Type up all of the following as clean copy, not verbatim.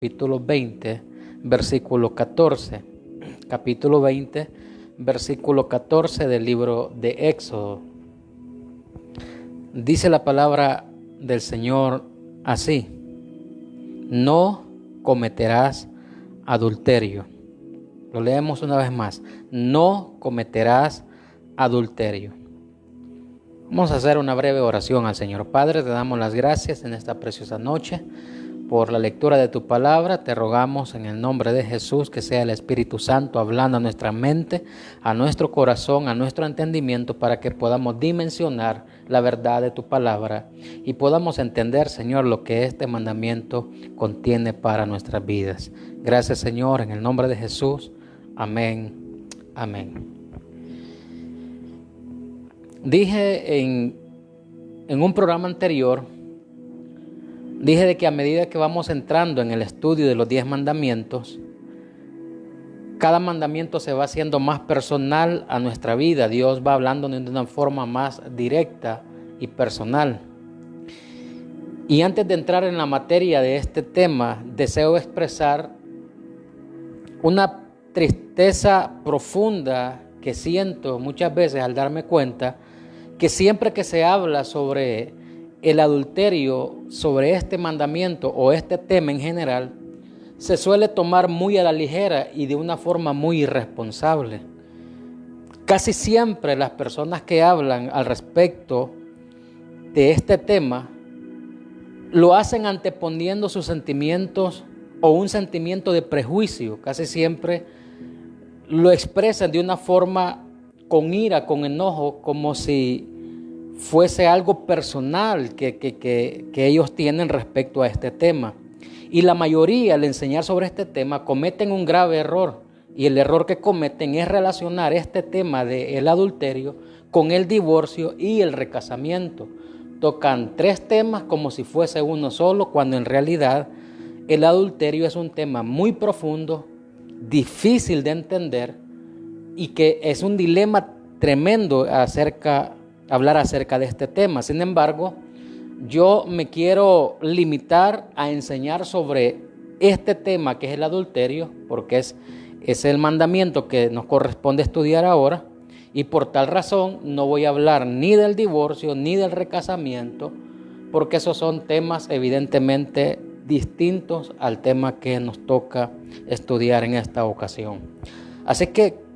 capítulo 20, versículo 14. Capítulo 20, versículo 14 del libro de Éxodo. Dice la palabra del Señor así: no cometerás adulterio. Lo leemos una vez más: no cometerás adulterio. Vamos a hacer una breve oración al Señor. Padre, te damos las gracias en esta preciosa noche por la lectura de tu palabra. Te rogamos en el nombre de Jesús que sea el Espíritu Santo hablando a nuestra mente, a nuestro corazón, a nuestro entendimiento, para que podamos dimensionar la verdad de tu palabra y podamos entender, Señor, lo que este mandamiento contiene para nuestras vidas. Gracias, Señor, en el nombre de Jesús. Amén. Amén. Dije en un programa anterior, dije de que a medida que vamos entrando en el estudio de los 10 mandamientos, cada mandamiento se va haciendo más personal a nuestra vida. Dios va hablando de una forma más directa y personal. Y antes de entrar en la materia de este tema, deseo expresar una tristeza profunda que siento muchas veces al darme cuenta que siempre que se habla sobre el adulterio, sobre este mandamiento o este tema en general, se suele tomar muy a la ligera y de una forma muy irresponsable. Casi siempre las personas que hablan al respecto de este tema lo hacen anteponiendo sus sentimientos o un sentimiento de prejuicio. Casi siempre lo expresan de una forma con ira, con enojo, como si fuese algo personal que ellos tienen respecto a este tema. Y la mayoría, al enseñar sobre este tema, cometen un grave error. Y el error que cometen es relacionar este tema del adulterio con el divorcio y el recasamiento. Tocan 3 temas como si fuese uno solo, cuando en realidad el adulterio es un tema muy profundo, difícil de entender y que es un dilema tremendo hablar acerca de este tema. Sin embargo, yo me quiero limitar a enseñar sobre este tema que es el adulterio, porque es el mandamiento que nos corresponde estudiar ahora, y por tal razón no voy a hablar ni del divorcio ni del recasamiento, porque esos son temas evidentemente distintos al tema que nos toca estudiar en esta ocasión. Así que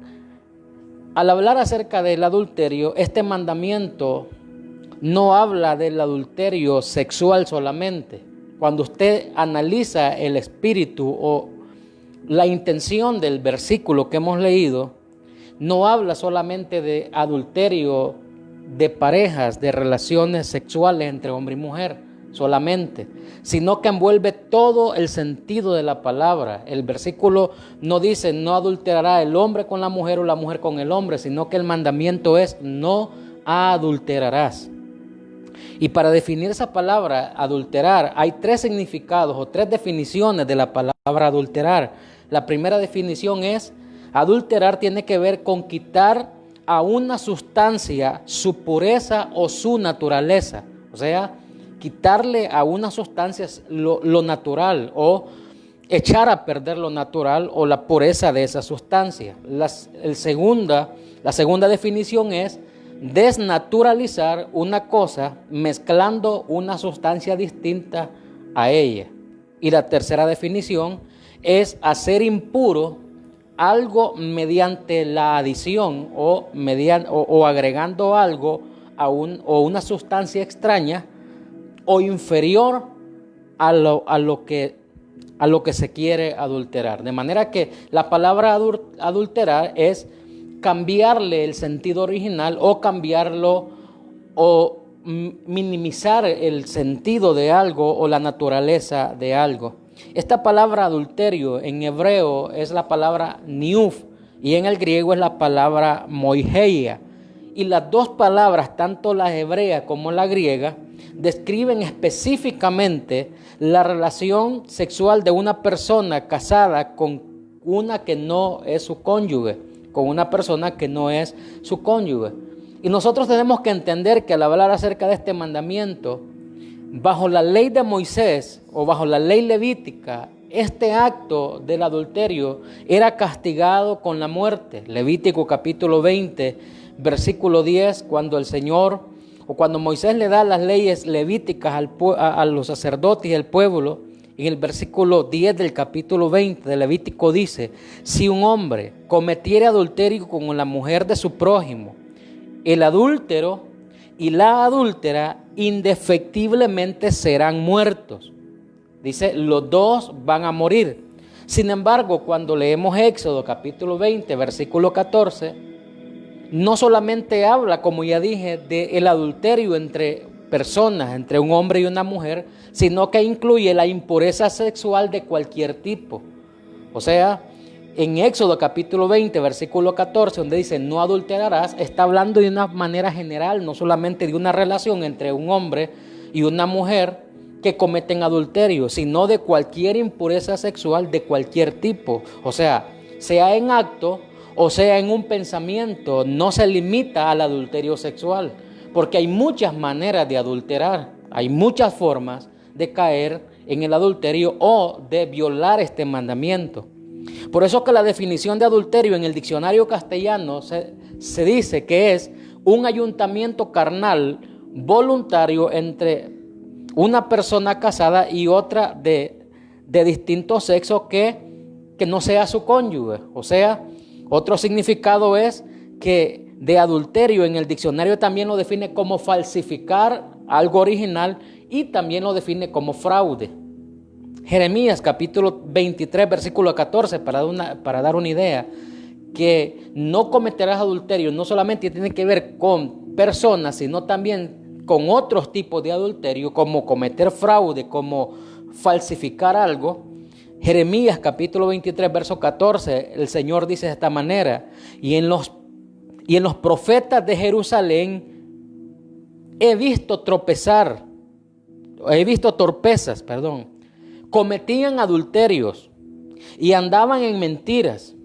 al hablar acerca del adulterio, este mandamiento no habla del adulterio sexual solamente. Cuando usted analiza el espíritu o la intención del versículo que hemos leído, no habla solamente de adulterio de parejas, de relaciones sexuales entre hombre y mujer solamente, sino que envuelve todo el sentido de la palabra. El versículo no dice no adulterará el hombre con la mujer o la mujer con el hombre, sino que el mandamiento es no adulterarás. Y para definir esa palabra adulterar hay 3 significados o 3 definiciones de la palabra adulterar. La primera definición es: adulterar tiene que ver con quitar a una sustancia su pureza o su naturaleza. O sea, quitarle a una sustancia lo natural o echar a perder lo natural o la pureza de esa sustancia. La segunda definición es desnaturalizar una cosa mezclando una sustancia distinta a ella. Y la tercera definición es hacer impuro algo mediante la adición o agregando algo o una sustancia extraña o inferior a lo que se quiere adulterar. De manera que la palabra adulterar es cambiarle el sentido original o cambiarlo o minimizar el sentido de algo o la naturaleza de algo. Esta palabra adulterio en hebreo es la palabra niuf y en el griego es la palabra moigeia. Y las 2 palabras, tanto la hebrea como la griega, describen específicamente la relación sexual de una persona casada con una que no es su cónyuge, con una persona que no es su cónyuge. Y nosotros tenemos que entender que al hablar acerca de este mandamiento, bajo la ley de Moisés o bajo la ley levítica, este acto del adulterio era castigado con la muerte. Levítico capítulo 20, versículo 10, cuando el Señor, o cuando Moisés le da las leyes levíticas a los sacerdotes y al pueblo, en el versículo 10 del capítulo 20 de Levítico dice: si un hombre cometiere adulterio con la mujer de su prójimo, el adúltero y la adúltera indefectiblemente serán muertos. Dice, los dos van a morir. Sin embargo, cuando leemos Éxodo capítulo 20, versículo 14, no solamente habla, como ya dije, del adulterio entre personas, entre un hombre y una mujer, sino que incluye la impureza sexual de cualquier tipo. O sea, en Éxodo capítulo 20, versículo 14, donde dice no adulterarás, está hablando de una manera general, no solamente de una relación entre un hombre y una mujer que cometen adulterio, sino de cualquier impureza sexual de cualquier tipo. O sea en acto o sea en un pensamiento, no se limita al adulterio sexual, porque hay muchas maneras de adulterar, hay muchas formas de caer en el adulterio o de violar este mandamiento. Por eso que la definición de adulterio en el diccionario castellano se dice que es un ayuntamiento carnal voluntario entre una persona casada y otra de distinto sexo que no sea su cónyuge. O sea, otro significado es que de adulterio en el diccionario también lo define como falsificar algo original y también lo define como fraude. Jeremías capítulo 23 versículo 14, para dar una idea, que no cometerás adulterio no solamente tiene que ver con personas, sino también con otros tipos de adulterio, como cometer fraude, como falsificar algo. Jeremías capítulo 23 verso 14, el Señor dice de esta manera: y en los profetas de Jerusalén he visto torpezas, cometían adulterios y andaban en mentiras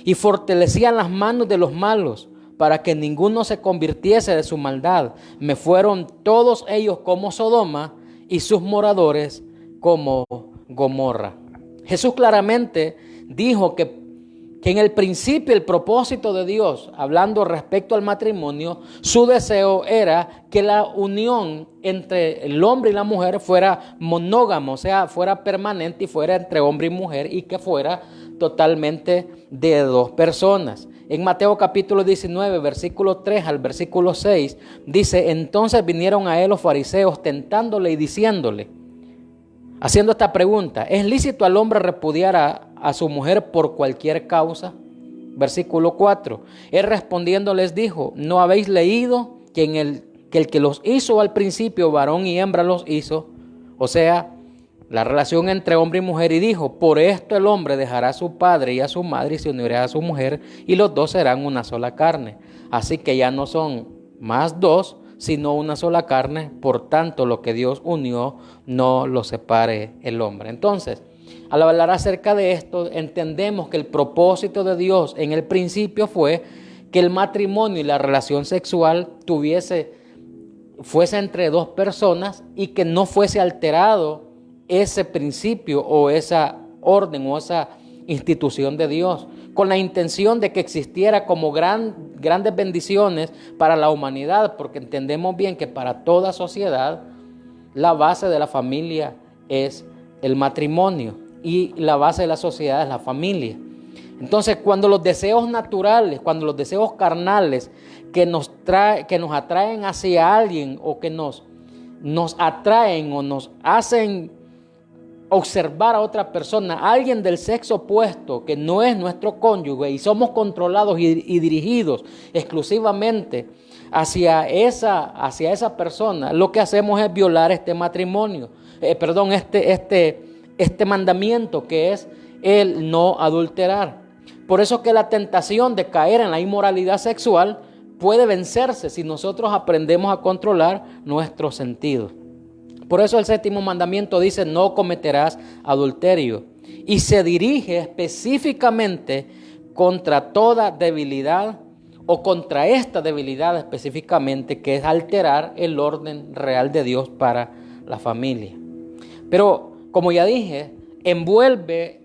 y fortalecían las manos de los malos para que ninguno se convirtiese de su maldad. Me fueron todos ellos como Sodoma y sus moradores como Gomorra. Jesús claramente dijo que en el principio el propósito de Dios, hablando respecto al matrimonio, su deseo era que la unión entre el hombre y la mujer fuera monógama, o sea, fuera permanente y fuera entre hombre y mujer y que fuera totalmente de dos personas. En Mateo capítulo 19, versículo 3 al versículo 6, dice: entonces vinieron a él los fariseos tentándole y diciéndole, haciendo esta pregunta: ¿es lícito al hombre repudiar a su mujer por cualquier causa? Versículo 4, él respondiendo les dijo: ¿no habéis leído que el que los hizo al principio, varón y hembra los hizo? O sea, la relación entre hombre y mujer, y dijo: por esto el hombre dejará a su padre y a su madre y se unirá a su mujer, y los dos serán una sola carne. Así que ya no son más dos, sino una sola carne. Por tanto, lo que Dios unió, no lo separe el hombre. Entonces, al hablar acerca de esto, entendemos que el propósito de Dios en el principio fue que el matrimonio y la relación sexual fuese entre dos personas y que no fuese alterado ese principio o esa orden o esa institución de Dios, con la intención de que existiera como grandes bendiciones para la humanidad, porque entendemos bien que para toda sociedad la base de la familia es el matrimonio y la base de la sociedad es la familia. Entonces, cuando los deseos naturales, cuando los deseos carnales que nos atraen hacia alguien o que nos atraen o nos hacen observar a otra persona, alguien del sexo opuesto que no es nuestro cónyuge, y somos controlados y dirigidos exclusivamente hacia esa persona, lo que hacemos es violar este matrimonio, este mandamiento que es el no adulterar. Por eso que la tentación de caer en la inmoralidad sexual puede vencerse si nosotros aprendemos a controlar nuestros sentidos. Por eso el séptimo mandamiento dice: no cometerás adulterio, y se dirige específicamente contra toda debilidad o contra esta debilidad específicamente, que es alterar el orden real de Dios para la familia. Pero como ya dije, envuelve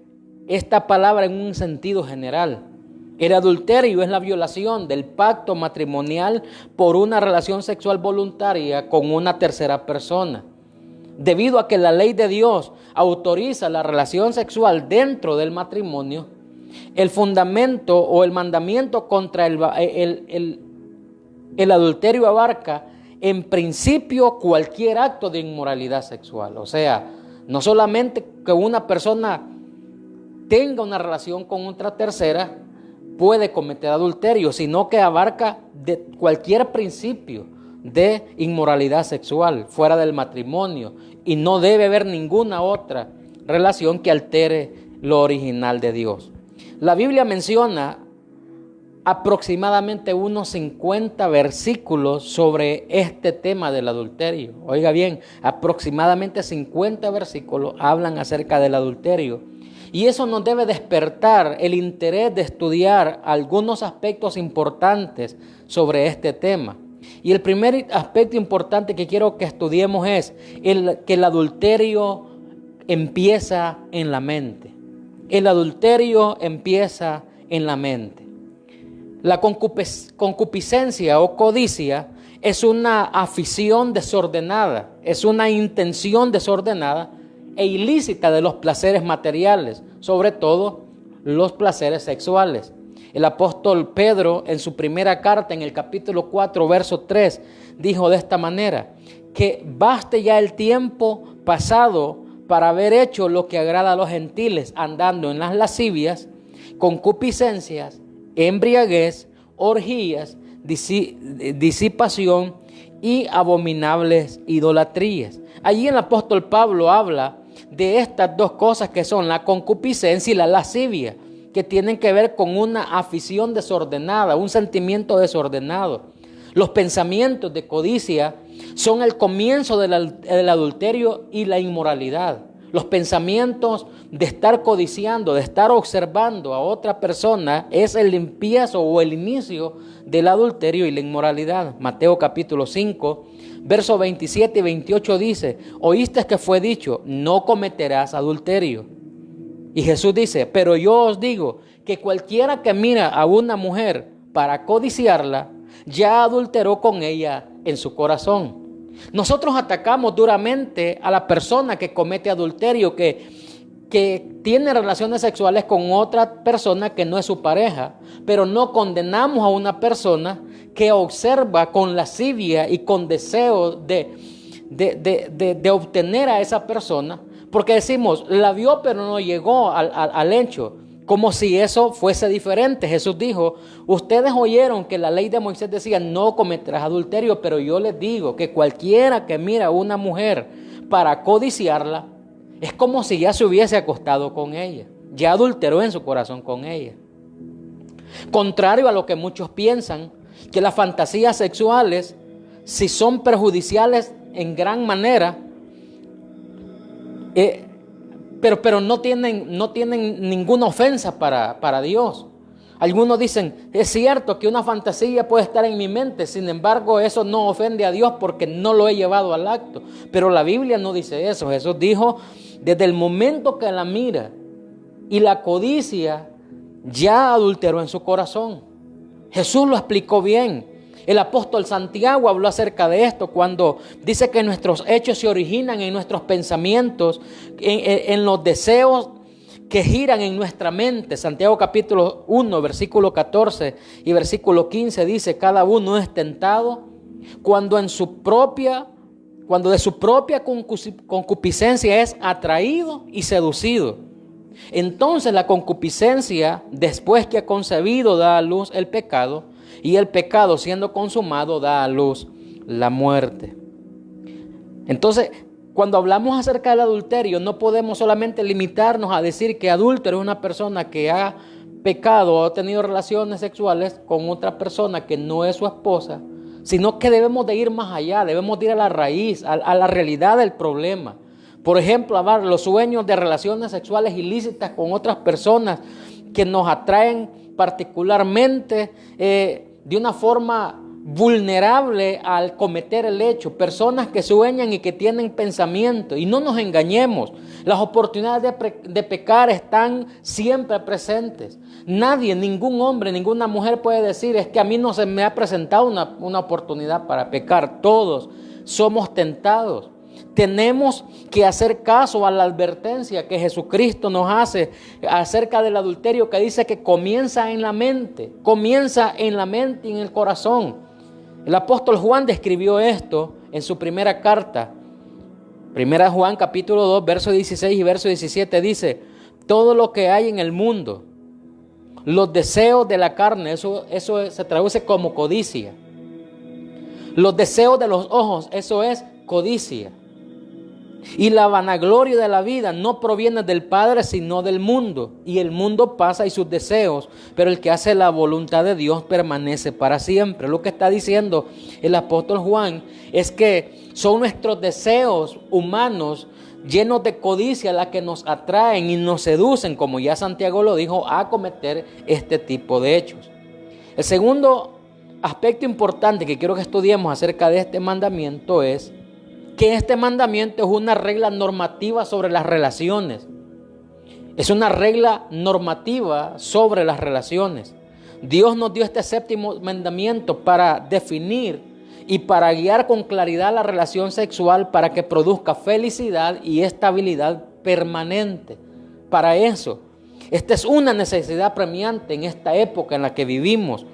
esta palabra en un sentido general. El adulterio es la violación del pacto matrimonial por una relación sexual voluntaria con una tercera persona. Debido a que la ley de Dios autoriza la relación sexual dentro del matrimonio, el fundamento o el mandamiento contra el adulterio abarca en principio cualquier acto de inmoralidad sexual. O sea, no solamente que una persona tenga una relación con otra tercera puede cometer adulterio, sino que abarca de cualquier principio de inmoralidad sexual fuera del matrimonio, y no debe haber ninguna otra relación que altere lo original de Dios. La Biblia menciona aproximadamente unos 50 versículos sobre este tema del adulterio. Oiga bien, aproximadamente 50 versículos hablan acerca del adulterio. Y eso nos debe despertar el interés de estudiar algunos aspectos importantes sobre este tema. Y el primer aspecto importante que quiero que estudiemos es que el adulterio empieza en la mente. El adulterio empieza en la mente. La concupiscencia o codicia es una afición desordenada, es una intención desordenada e ilícita de los placeres materiales, sobre todo los placeres sexuales. El apóstol Pedro, en su primera carta, en el capítulo 4, verso 3, dijo de esta manera: que baste ya el tiempo pasado para haber hecho lo que agrada a los gentiles, andando en las lascivias, concupiscencias, embriaguez, orgías, disipación y abominables idolatrías. Allí el apóstol Pablo habla de estas dos cosas que son la concupiscencia y la lascivia, que tienen que ver con una afición desordenada, un sentimiento desordenado. Los pensamientos de codicia son el comienzo del adulterio y la inmoralidad. Los pensamientos de estar codiciando, de estar observando a otra persona, es el empiezo o el inicio del adulterio y la inmoralidad. Mateo capítulo 5, versos 27 y 28 dice: oíste que fue dicho, no cometerás adulterio. Y Jesús dice: pero yo os digo que cualquiera que mira a una mujer para codiciarla, ya adulteró con ella en su corazón. Nosotros atacamos duramente a la persona que comete adulterio, que tiene relaciones sexuales con otra persona que no es su pareja, pero no condenamos a una persona que observa con lascivia y con deseo de obtener a esa persona, porque decimos, la vio pero no llegó al hecho, como si eso fuese diferente. Jesús dijo: ustedes oyeron que la ley de Moisés decía, no cometerás adulterio, pero yo les digo que cualquiera que mira a una mujer para codiciarla, es como si ya se hubiese acostado con ella, ya adulteró en su corazón con ella. Contrario a lo que muchos piensan, que las fantasías sexuales, si son perjudiciales en gran manera, pero no tienen ninguna ofensa para Dios. Algunos dicen: es cierto que una fantasía puede estar en mi mente, sin embargo eso no ofende a Dios porque no lo he llevado al acto. Pero la Biblia no dice eso. Jesús dijo: desde el momento que la mira y la codicia, ya adulteró en su corazón. Jesús lo explicó bien. El apóstol Santiago habló acerca de esto cuando dice que nuestros hechos se originan en nuestros pensamientos, en los deseos que giran en nuestra mente. Santiago capítulo 1, versículo 14 y versículo 15 dice: cada uno es tentado cuando de su propia concupiscencia es atraído y seducido. Entonces la concupiscencia, después que ha concebido, da a luz el pecado, y el pecado, siendo consumado, da a luz la muerte. Entonces, cuando hablamos acerca del adulterio, no podemos solamente limitarnos a decir que adúltero es una persona que ha pecado o ha tenido relaciones sexuales con otra persona que no es su esposa, sino que debemos de ir más allá, debemos de ir a la raíz, a la realidad del problema. Por ejemplo, hablar los sueños de relaciones sexuales ilícitas con otras personas que nos atraen particularmente de una forma vulnerable al cometer el hecho, personas que sueñan y que tienen pensamiento. Y no nos engañemos, las oportunidades de pecar están siempre presentes. Nadie, ningún hombre, ninguna mujer puede decir: es que a mí no se me ha presentado una oportunidad para pecar. Todos somos tentados. Tenemos que hacer caso a la advertencia que Jesucristo nos hace acerca del adulterio, que dice que comienza en la mente y en el corazón. El apóstol Juan describió esto en su primera carta. Primera Juan capítulo 2, verso 16 y verso 17 dice: todo lo que hay en el mundo, los deseos de la carne, eso se traduce como codicia. Los deseos de los ojos, eso es codicia. Y la vanagloria de la vida no proviene del Padre, sino del mundo. Y el mundo pasa y sus deseos, pero el que hace la voluntad de Dios permanece para siempre. Lo que está diciendo el apóstol Juan es que son nuestros deseos humanos llenos de codicia las que nos atraen y nos seducen, como ya Santiago lo dijo, a cometer este tipo de hechos. El segundo aspecto importante que quiero que estudiemos acerca de este mandamiento es que este mandamiento es una regla normativa sobre las relaciones. Es una regla normativa sobre las relaciones. Dios nos dio este séptimo mandamiento para definir y para guiar con claridad la relación sexual para que produzca felicidad y estabilidad permanente. Para eso, esta es una necesidad premiante en esta época en la que vivimos.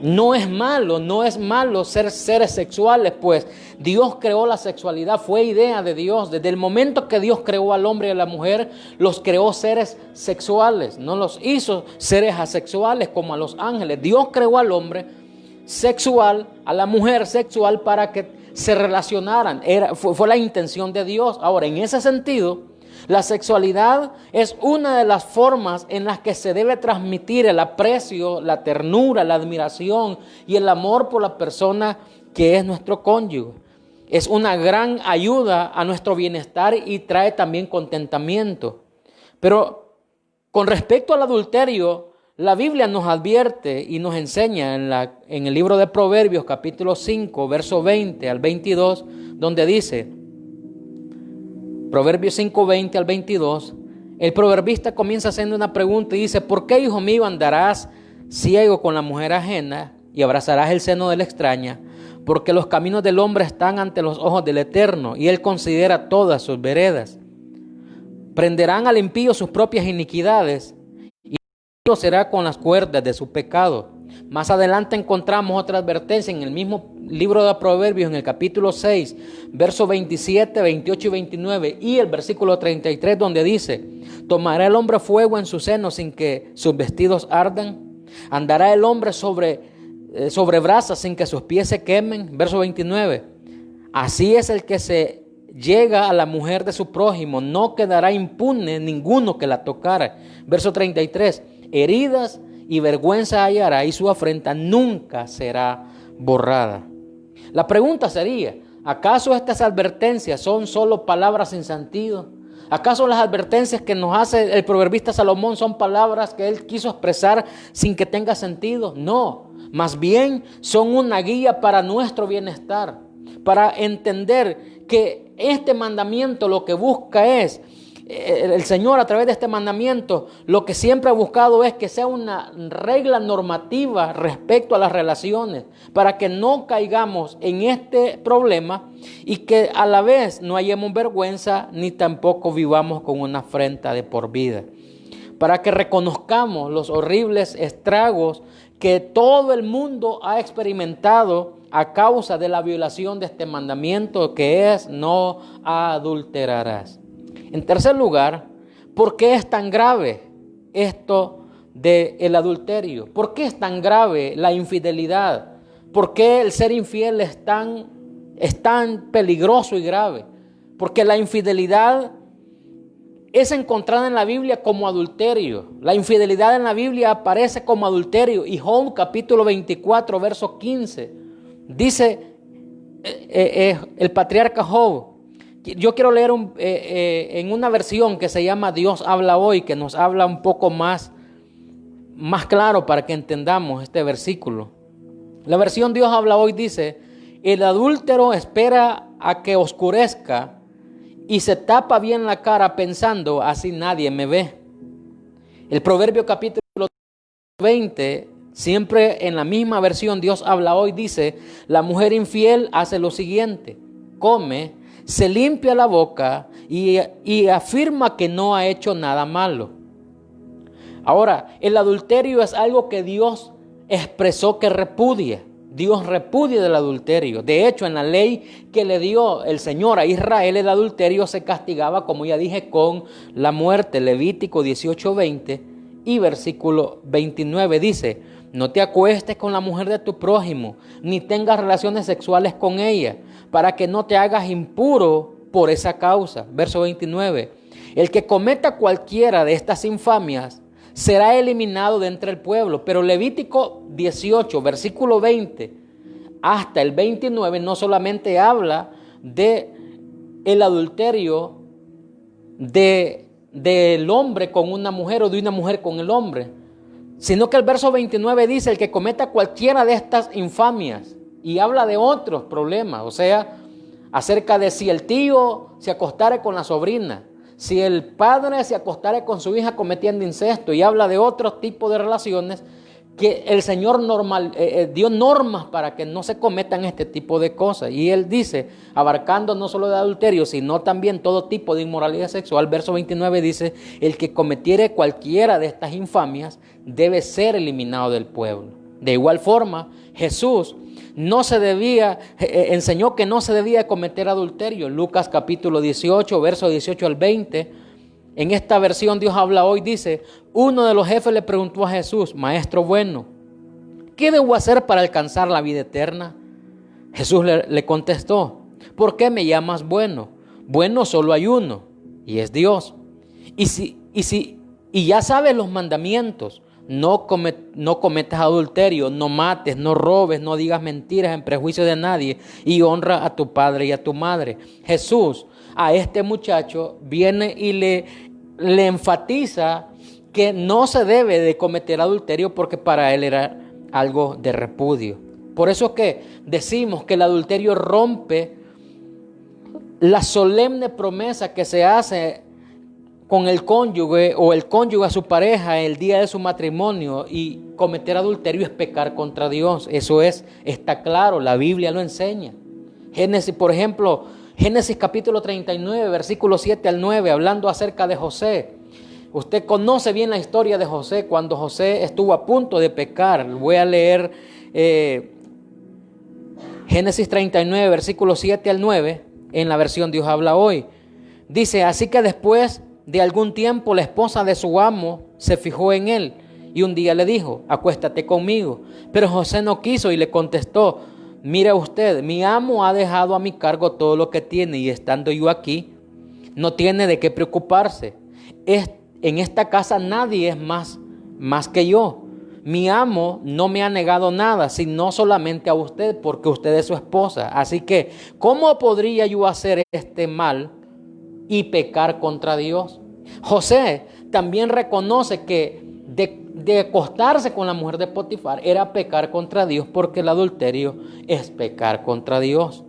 No es malo ser seres sexuales, pues Dios creó la sexualidad, fue idea de Dios. Desde el momento que Dios creó al hombre y a la mujer, los creó seres sexuales, no los hizo seres asexuales como a los ángeles. Dios creó al hombre sexual, a la mujer sexual para que se relacionaran. Fue la intención de Dios. Ahora, en ese sentido, la sexualidad es una de las formas en las que se debe transmitir el aprecio, la ternura, la admiración y el amor por la persona que es nuestro cónyuge. Es una gran ayuda a nuestro bienestar y trae también contentamiento. Pero con respecto al adulterio, la Biblia nos advierte y nos enseña en el libro de Proverbios, capítulo 5, verso 20 al 22, donde dice, Proverbios 5, 20 al 22, el proverbista comienza haciendo una pregunta y dice: ¿por qué, hijo mío, andarás ciego con la mujer ajena y abrazarás el seno de la extraña? Porque los caminos del hombre están ante los ojos del Eterno, y Él considera todas sus veredas. Prenderán al impío sus propias iniquidades, y lo será con las cuerdas de su pecado. Más adelante encontramos otra advertencia en el mismo libro de Proverbios, en el capítulo 6, versos 27, 28 y 29, y el versículo 33, donde dice: ¿tomará el hombre fuego en su seno sin que sus vestidos ardan? ¿Andará el hombre sobre brasas sin que sus pies se quemen? Verso 29, así es el que se llega a la mujer de su prójimo, no quedará impune ninguno que la tocara. Verso 33, heridas y vergüenza hallará, y su afrenta nunca será borrada. La pregunta sería: ¿acaso estas advertencias son solo palabras sin sentido? ¿Acaso las advertencias que nos hace el proverbista Salomón son palabras que él quiso expresar sin que tenga sentido? No, más bien son una guía para nuestro bienestar, para entender que este mandamiento lo que busca es, el Señor a través de este mandamiento, lo que siempre ha buscado es que sea una regla normativa respecto a las relaciones, para que no caigamos en este problema y que a la vez no hallemos vergüenza ni tampoco vivamos con una afrenta de por vida. Para que reconozcamos los horribles estragos que todo el mundo ha experimentado a causa de la violación de este mandamiento, que es: no adulterarás. En tercer lugar, ¿por qué es tan grave esto del adulterio? ¿Por qué es tan grave la infidelidad? ¿Por qué el ser infiel es tan peligroso y grave? Porque la infidelidad es encontrada en la Biblia como adulterio. La infidelidad en la Biblia aparece como adulterio. Y Job capítulo 24, verso 15, dice el patriarca Job. Yo quiero leer en una versión que se llama Dios habla hoy, que nos habla un poco más claro para que entendamos este versículo. La versión Dios habla hoy dice: el adúltero espera a que oscurezca y se tapa bien la cara pensando, así nadie me ve. El Proverbio capítulo 20, siempre en la misma versión Dios habla hoy, dice: la mujer infiel hace lo siguiente: come, se limpia la boca y afirma que no ha hecho nada malo. Ahora, el adulterio es algo que Dios expresó que repudia. Dios repudia del adulterio. De hecho, en la ley que le dio el Señor a Israel, el adulterio se castigaba, como ya dije, con la muerte. Levítico 18:20 y versículo 29 dice: no te acuestes con la mujer de tu prójimo, ni tengas relaciones sexuales con ella, para que no te hagas impuro por esa causa. Verso 29: el que cometa cualquiera de estas infamias será eliminado de entre el pueblo. Pero Levítico 18, versículo 20 hasta el 29 no solamente habla de el adulterio del hombre con una mujer o de una mujer con el hombre, sino que el verso 29 dice: el que cometa cualquiera de estas infamias, y habla de otros problemas, o sea, acerca de si el tío se acostara con la sobrina, si el padre se acostara con su hija cometiendo incesto, y habla de otros tipos de relaciones que el Señor dio normas para que no se cometan este tipo de cosas. Y Él dice, abarcando no solo de adulterio, sino también todo tipo de inmoralidad sexual. Verso 29 dice: el que cometiere cualquiera de estas infamias debe ser eliminado del pueblo. De igual forma, Jesús enseñó que no se debía cometer adulterio. Lucas capítulo 18, verso 18 al 20. En esta versión Dios habla hoy, dice: uno de los jefes le preguntó a Jesús: maestro bueno, ¿qué debo hacer para alcanzar la vida eterna? Jesús le contestó: ¿por qué me llamas bueno? Bueno solo hay uno, y es Dios. Y ya sabes los mandamientos: no cometas adulterio, no mates, no robes, no digas mentiras en prejuicio de nadie, y honra a tu padre y a tu madre. Jesús a este muchacho viene y le enfatiza que no se debe de cometer adulterio, porque para él era algo de repudio. Por eso es que decimos que el adulterio rompe la solemne promesa que se hace con el cónyuge o el cónyuge a su pareja el día de su matrimonio, y cometer adulterio es pecar contra Dios. Eso está claro, la Biblia lo enseña. Génesis, por ejemplo, Génesis capítulo 39, versículos 7 al 9, hablando acerca de José. Usted conoce bien la historia de José, cuando José estuvo a punto de pecar. Voy a leer Génesis 39, versículos 7 al 9, en la versión Dios habla hoy. Dice: así que después de algún tiempo la esposa de su amo se fijó en él, y un día le dijo: acuéstate conmigo. Pero José no quiso y le contestó: mire usted, mi amo ha dejado a mi cargo todo lo que tiene, y estando yo aquí, no tiene de qué preocuparse. En esta casa nadie es más que yo. Mi amo no me ha negado nada, sino solamente a usted, porque usted es su esposa. Así que, ¿cómo podría yo hacer este mal y pecar contra Dios? José también reconoce que de acostarse con la mujer de Potifar era pecar contra Dios, porque el adulterio es pecar contra Dios.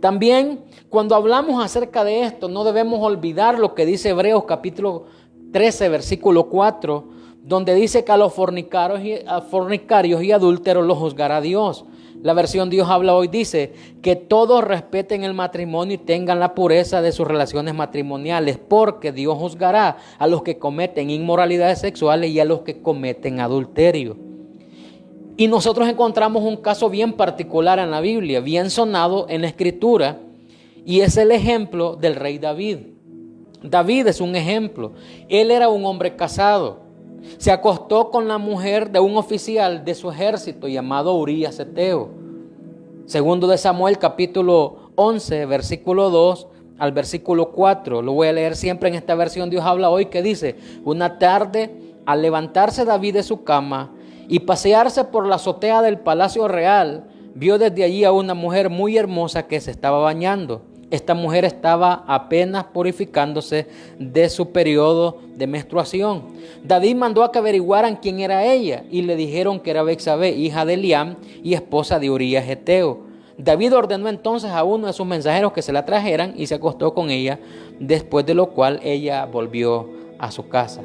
También, cuando hablamos acerca de esto, no debemos olvidar lo que dice Hebreos capítulo 13, versículo 4, donde dice que a los fornicarios y adúlteros los juzgará Dios. La versión Dios habla hoy dice: que todos respeten el matrimonio y tengan la pureza de sus relaciones matrimoniales, porque Dios juzgará a los que cometen inmoralidades sexuales y a los que cometen adulterio. Y nosotros encontramos un caso bien particular en la Biblia, bien sonado en la Escritura, y es el ejemplo del rey David. David es un ejemplo. Él era un hombre casado. Se acostó con la mujer de un oficial de su ejército llamado Urías Eteo. Segundo de Samuel capítulo 11, versículo 2 al versículo 4. Lo voy a leer siempre en esta versión Dios habla hoy, que dice: una tarde, al levantarse David de su cama y pasearse por la azotea del palacio real, vio desde allí a una mujer muy hermosa que se estaba bañando. Esta mujer estaba apenas purificándose de su periodo de menstruación. David mandó a que averiguaran quién era ella y le dijeron que era Betsabé, hija de Eliam y esposa de Urías Heteo. David ordenó entonces a uno de sus mensajeros que se la trajeran y se acostó con ella, después de lo cual ella volvió a su casa.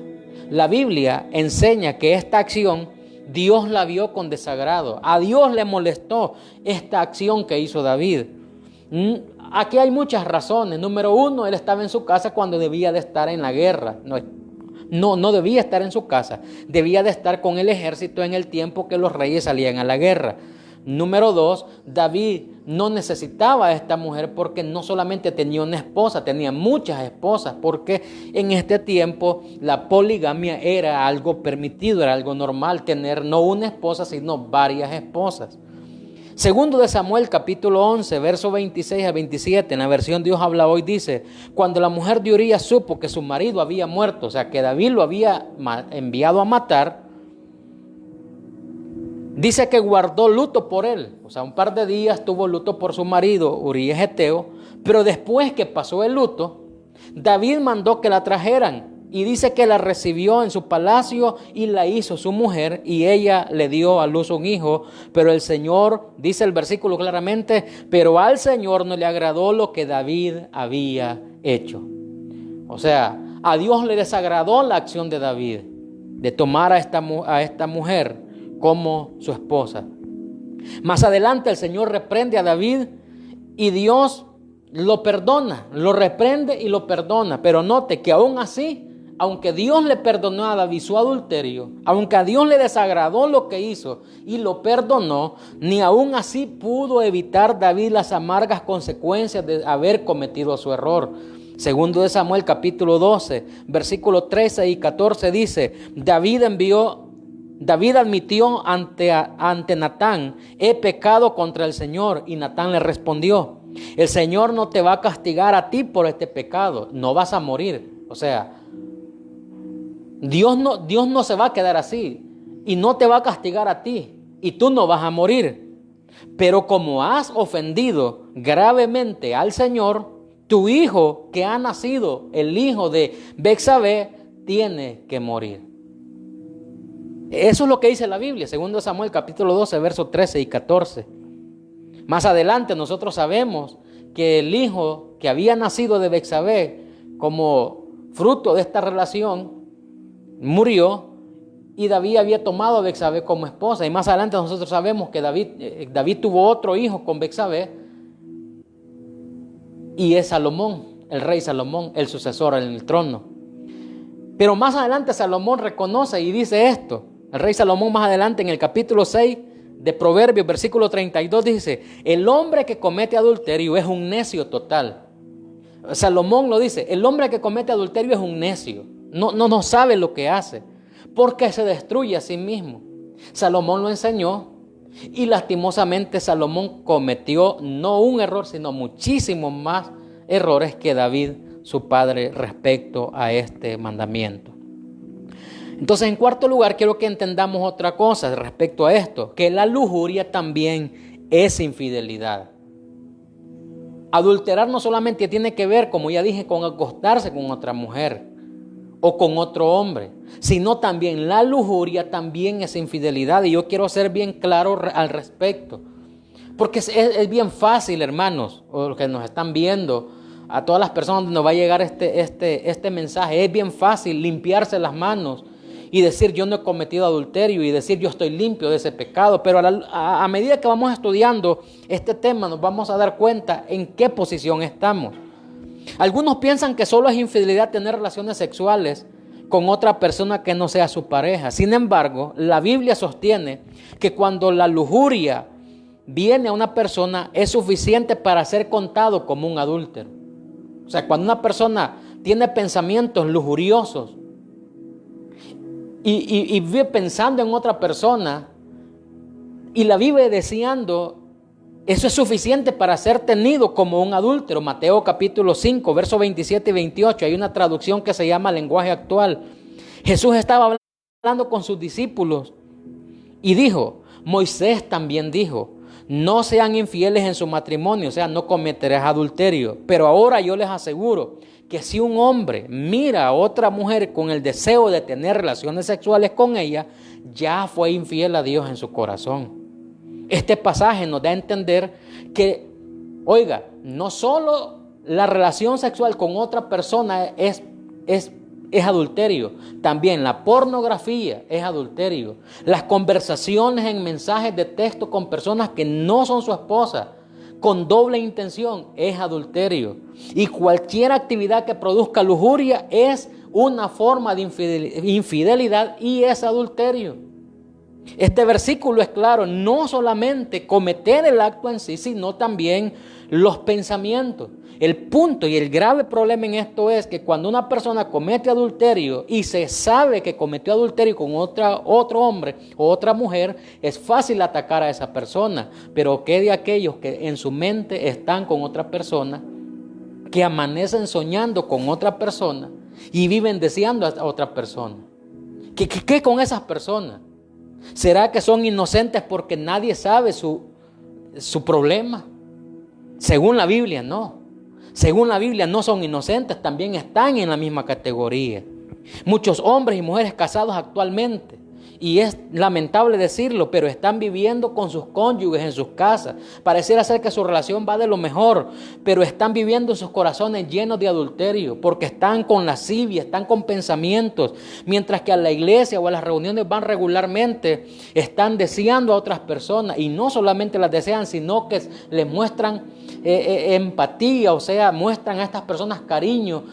La Biblia enseña que esta acción Dios la vio con desagrado. A Dios le molestó esta acción que hizo David. Aquí hay muchas razones. Número uno, él estaba en su casa cuando debía de estar en la guerra. No debía estar en su casa. Debía de estar con el ejército en el tiempo que los reyes salían a la guerra. Número dos, David no necesitaba a esta mujer porque no solamente tenía una esposa, tenía muchas esposas, porque en este tiempo la poligamia era algo permitido, era algo normal tener no una esposa, sino varias esposas. Segundo de Samuel, capítulo 11, versos 26 a 27, en la versión Dios habla hoy, dice: cuando la mujer de Urías supo que su marido había muerto, o sea, que David lo había enviado a matar, dice que guardó luto por él, o sea, un par de días tuvo luto por su marido, Urías Heteo, pero después que pasó el luto, David mandó que la trajeran y dice que la recibió en su palacio y la hizo su mujer y ella le dio a luz un hijo, pero el Señor, dice el versículo claramente, pero al Señor no le agradó lo que David había hecho. O sea, a Dios le desagradó la acción de David de tomar a esta mujer como su esposa. Más adelante el Señor reprende a David y Dios lo perdona, lo reprende y lo perdona. Pero note que aún así, aunque Dios le perdonó a David su adulterio, aunque a Dios le desagradó lo que hizo y lo perdonó, ni aún así pudo evitar David las amargas consecuencias de haber cometido su error. Segundo de Samuel capítulo 12, versículos 13 y 14 dice: David admitió ante Natán: he pecado contra el Señor. Y Natán le respondió: el Señor no te va a castigar a ti por este pecado, no vas a morir. O sea, Dios no se va a quedar así y no te va a castigar a ti y tú no vas a morir. Pero como has ofendido gravemente al Señor, tu hijo que ha nacido, el hijo de Betsabé, tiene que morir. Eso es lo que dice la Biblia, segundo Samuel capítulo 12, versos 13 y 14. Más adelante nosotros sabemos que el hijo que había nacido de Betsabé como fruto de esta relación murió y David había tomado a Betsabé como esposa. Y más adelante nosotros sabemos que David tuvo otro hijo con Betsabé y es Salomón, el rey Salomón, el sucesor en el trono. Pero más adelante Salomón reconoce y dice esto. El rey Salomón más adelante en el capítulo 6 de Proverbios, versículo 32 dice: el hombre que comete adulterio es un necio total. Salomón lo dice: el hombre que comete adulterio es un necio. No sabe lo que hace, porque se destruye a sí mismo. Salomón lo enseñó y lastimosamente Salomón cometió no un error, sino muchísimos más errores que David, su padre, respecto a este mandamiento. Entonces, en cuarto lugar, quiero que entendamos otra cosa respecto a esto, que la lujuria también es infidelidad. Adulterar no solamente tiene que ver, como ya dije, con acostarse con otra mujer o con otro hombre, sino también la lujuria también es infidelidad. Y yo quiero ser bien claro al respecto, porque es bien fácil, hermanos, o los que nos están viendo, a todas las personas donde nos va a llegar este mensaje, es bien fácil limpiarse las manos y decir: yo no he cometido adulterio, y decir: yo estoy limpio de ese pecado. Pero a medida que vamos estudiando este tema, nos vamos a dar cuenta en qué posición estamos. Algunos piensan que solo es infidelidad tener relaciones sexuales con otra persona que no sea su pareja. Sin embargo, la Biblia sostiene que cuando la lujuria viene a una persona es suficiente para ser contado como un adúltero. O sea, cuando una persona tiene pensamientos lujuriosos y vive pensando en otra persona y la vive deseando, eso es suficiente para ser tenido como un adúltero. Mateo capítulo 5, versos 27 y 28. Hay una traducción que se llama lenguaje actual. Jesús estaba hablando con sus discípulos y dijo: Moisés también dijo: no sean infieles en su matrimonio, o sea, no cometerás adulterio. Pero ahora yo les aseguro que si un hombre mira a otra mujer con el deseo de tener relaciones sexuales con ella, ya fue infiel a Dios en su corazón. Este pasaje nos da a entender que, oiga, no solo la relación sexual con otra persona es adulterio, también la pornografía es adulterio. Las conversaciones en mensajes de texto con personas que no son su esposa, con doble intención, es adulterio. Y cualquier actividad que produzca lujuria es una forma de infidelidad y es adulterio. Este versículo es claro, no solamente cometer el acto en sí, sino también los pensamientos. El punto y el grave problema en esto es que cuando una persona comete adulterio y se sabe que cometió adulterio con otro hombre o otra mujer, es fácil atacar a esa persona. Pero ¿qué de aquellos que en su mente están con otra persona, que amanecen soñando con otra persona y viven deseando a otra persona? ¿Qué con esas personas? ¿Será que son inocentes porque nadie sabe su problema? Según la Biblia, no. Según la Biblia, no son inocentes, también están en la misma categoría. Muchos hombres y mujeres casados actualmente, y es lamentable decirlo, pero están viviendo con sus cónyuges en sus casas. Pareciera ser que su relación va de lo mejor, pero están viviendo en sus corazones llenos de adulterio, porque están con lascivia, están con pensamientos, mientras que a la iglesia o a las reuniones van regularmente, están deseando a otras personas, y no solamente las desean, sino que les muestran empatía, o sea, muestran a estas personas cariño.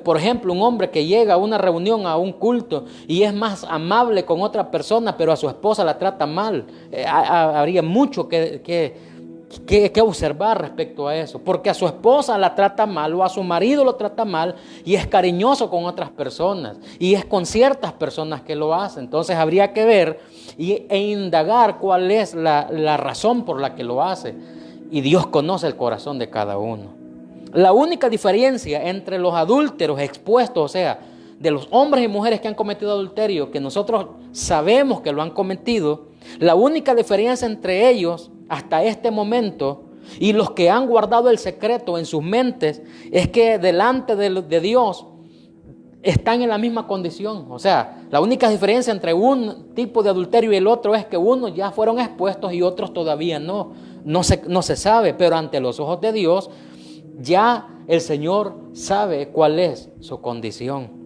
Por ejemplo, un hombre que llega a una reunión, a un culto, y es más amable con otra persona, pero a su esposa la trata mal. Habría mucho que observar respecto a eso, porque a su esposa la trata mal o a su marido lo trata mal y es cariñoso con otras personas y es con ciertas personas que lo hacen. Entonces habría que ver e indagar cuál es la razón por la que lo hace, y Dios conoce el corazón de cada uno. La única diferencia entre los adúlteros expuestos, o sea, de los hombres y mujeres que han cometido adulterio, que nosotros sabemos que lo han cometido, la única diferencia entre ellos hasta este momento y los que han guardado el secreto en sus mentes es que delante de Dios están en la misma condición. O sea, la única diferencia entre un tipo de adulterio y el otro es que unos ya fueron expuestos y otros todavía no se sabe, pero ante los ojos de Dios ya el Señor sabe cuál es su condición.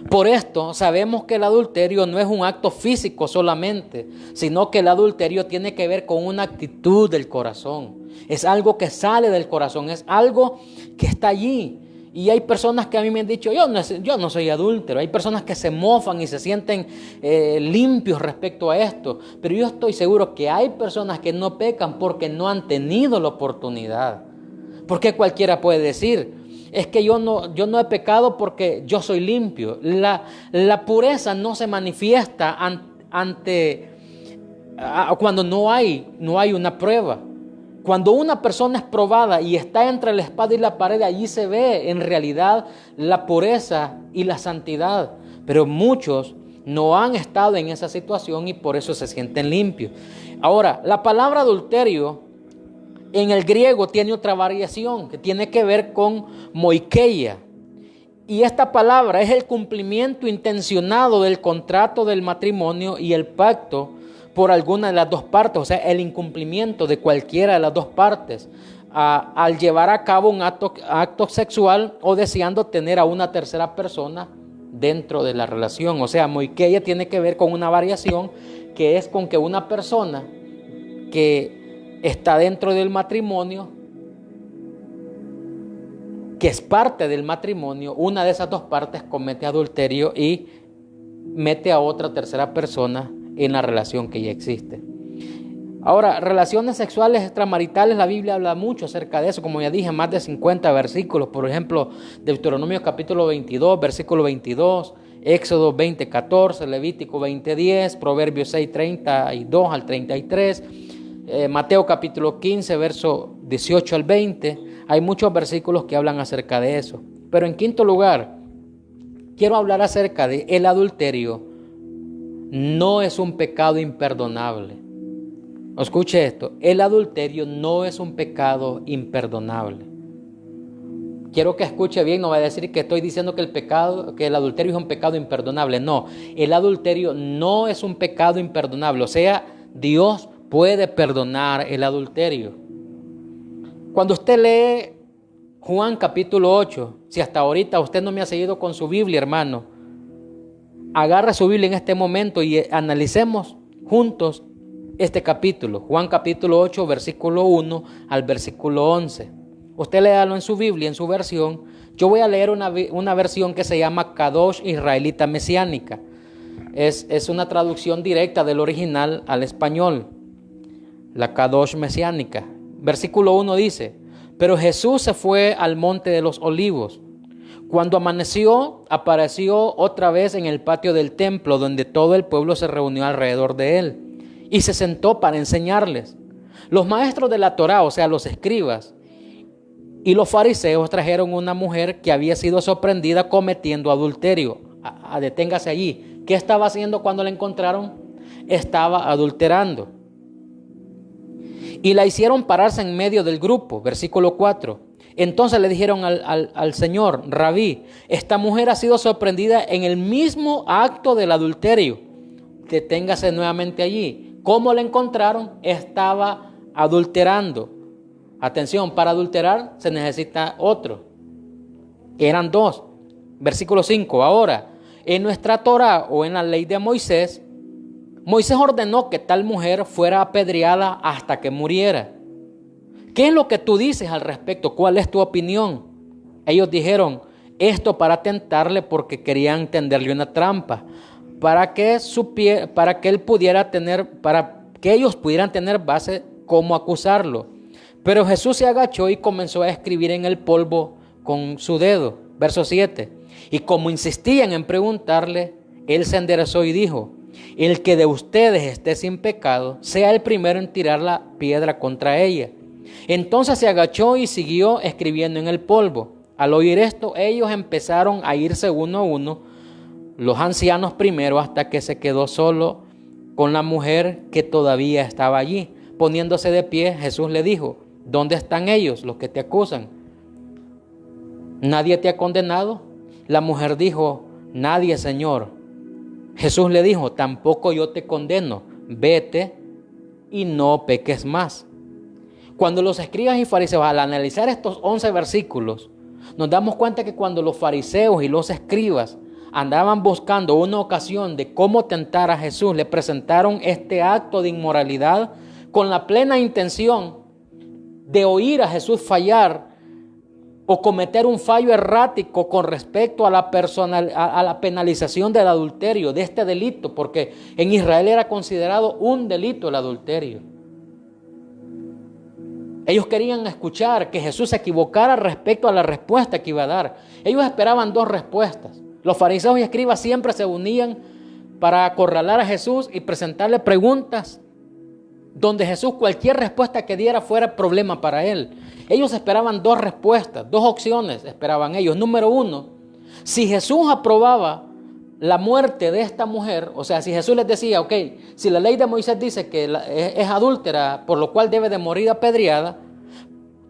Por esto sabemos que el adulterio no es un acto físico solamente, sino que el adulterio tiene que ver con una actitud del corazón. Es algo que sale del corazón, es algo que está allí. Y hay personas que a mí me han dicho, yo no soy adúltero. Hay personas que se mofan y se sienten limpios respecto a esto. Pero yo estoy seguro que hay personas que no pecan porque no han tenido la oportunidad. Porque cualquiera puede decir, es que yo no he pecado porque yo soy limpio. La pureza no se manifiesta cuando no hay una prueba. Cuando una persona es probada y está entre la espada y la pared, allí se ve en realidad la pureza y la santidad. Pero muchos no han estado en esa situación y por eso se sienten limpios. Ahora, la palabra adulterio en el griego tiene otra variación que tiene que ver con moikeia. Y esta palabra es el cumplimiento intencionado del contrato del matrimonio y el pacto por alguna de las dos partes, o sea, el incumplimiento de cualquiera de las dos partes al llevar a cabo un acto sexual o deseando tener a una tercera persona dentro de la relación. O sea, moikeia tiene que ver con una variación que es con que una persona que está dentro del matrimonio, que es parte del matrimonio, una de esas dos partes comete adulterio y mete a otra tercera persona en la relación que ya existe. Ahora, relaciones sexuales extramaritales, la Biblia habla mucho acerca de eso, como ya dije, más de 50 versículos. Por ejemplo, Deuteronomio capítulo 22, versículo 22, Éxodo 20, 14, Levítico 20, 10, Proverbios 6, 32 al 33, Mateo capítulo 15, verso 18 al 20. Hay muchos versículos que hablan acerca de eso. Pero en quinto lugar, quiero hablar acerca de el adulterio. No es un pecado imperdonable. Escuche esto, el adulterio no es un pecado imperdonable. Quiero que escuche bien, no va a decir que estoy diciendo que el adulterio es un pecado imperdonable. No, el adulterio no es un pecado imperdonable. O sea, Dios puede perdonar el adulterio. Cuando usted lee Juan capítulo 8, si hasta ahorita usted no me ha seguido con su Biblia, hermano, agarra su Biblia en este momento y analicemos juntos este capítulo. Juan capítulo 8, versículo 1 al versículo 11. Usted léalo en su Biblia, en su versión. Yo voy a leer una versión que se llama Kadosh Israelita Mesiánica. Es una traducción directa del original al español. La Kadosh Mesiánica. Versículo 1 dice: pero Jesús se fue al monte de los olivos. Cuando amaneció, apareció otra vez en el patio del templo, donde todo el pueblo se reunió alrededor de él, y se sentó para enseñarles. Los maestros de la Torá, o sea, los escribas, y los fariseos trajeron una mujer que había sido sorprendida cometiendo adulterio. Deténgase allí. ¿Qué estaba haciendo cuando la encontraron? Estaba adulterando. Y la hicieron pararse en medio del grupo. Versículo 4. Entonces le dijeron al Señor: Rabí, esta mujer ha sido sorprendida en el mismo acto del adulterio. Deténgase nuevamente allí. ¿Cómo la encontraron? Estaba adulterando. Atención, para adulterar se necesita otro. Eran dos. Versículo 5. Ahora, en nuestra Torá o en la ley de Moisés, Moisés ordenó que tal mujer fuera apedreada hasta que muriera. ¿Qué es lo que tú dices al respecto? ¿Cuál es tu opinión? Ellos dijeron esto para tentarle, porque querían tenderle una trampa, para que ellos pudieran tener base cómo acusarlo. Pero Jesús se agachó y comenzó a escribir en el polvo con su dedo. Verso 7. Y como insistían en preguntarle, él se enderezó y dijo: el que de ustedes esté sin pecado, sea el primero en tirar la piedra contra ella. Entonces se agachó y siguió escribiendo en el polvo. Al oír esto, ellos empezaron a irse uno a uno, los ancianos primero, hasta que se quedó solo con la mujer que todavía estaba allí. Poniéndose de pie, Jesús le dijo: ¿dónde están ellos, los que te acusan? ¿Nadie te ha condenado? La mujer dijo: nadie, Señor. Jesús le dijo: tampoco yo te condeno. Vete y no peques más. Cuando los escribas y fariseos, al analizar estos 11 versículos, nos damos cuenta que cuando los fariseos y los escribas andaban buscando una ocasión de cómo tentar a Jesús, le presentaron este acto de inmoralidad con la plena intención de oír a Jesús fallar o cometer un fallo errático con respecto a la penalización del adulterio, de este delito, porque en Israel era considerado un delito el adulterio. Ellos querían escuchar que Jesús se equivocara respecto a la respuesta que iba a dar. Ellos esperaban dos respuestas. Los fariseos y escribas siempre se unían para acorralar a Jesús y presentarle preguntas donde Jesús, cualquier respuesta que diera, fuera problema para él. Ellos esperaban dos respuestas, dos opciones esperaban ellos. Número uno, si Jesús aprobaba la muerte de esta mujer, o sea, si Jesús les decía, ok, si la ley de Moisés dice que es adúltera, por lo cual debe de morir apedreada,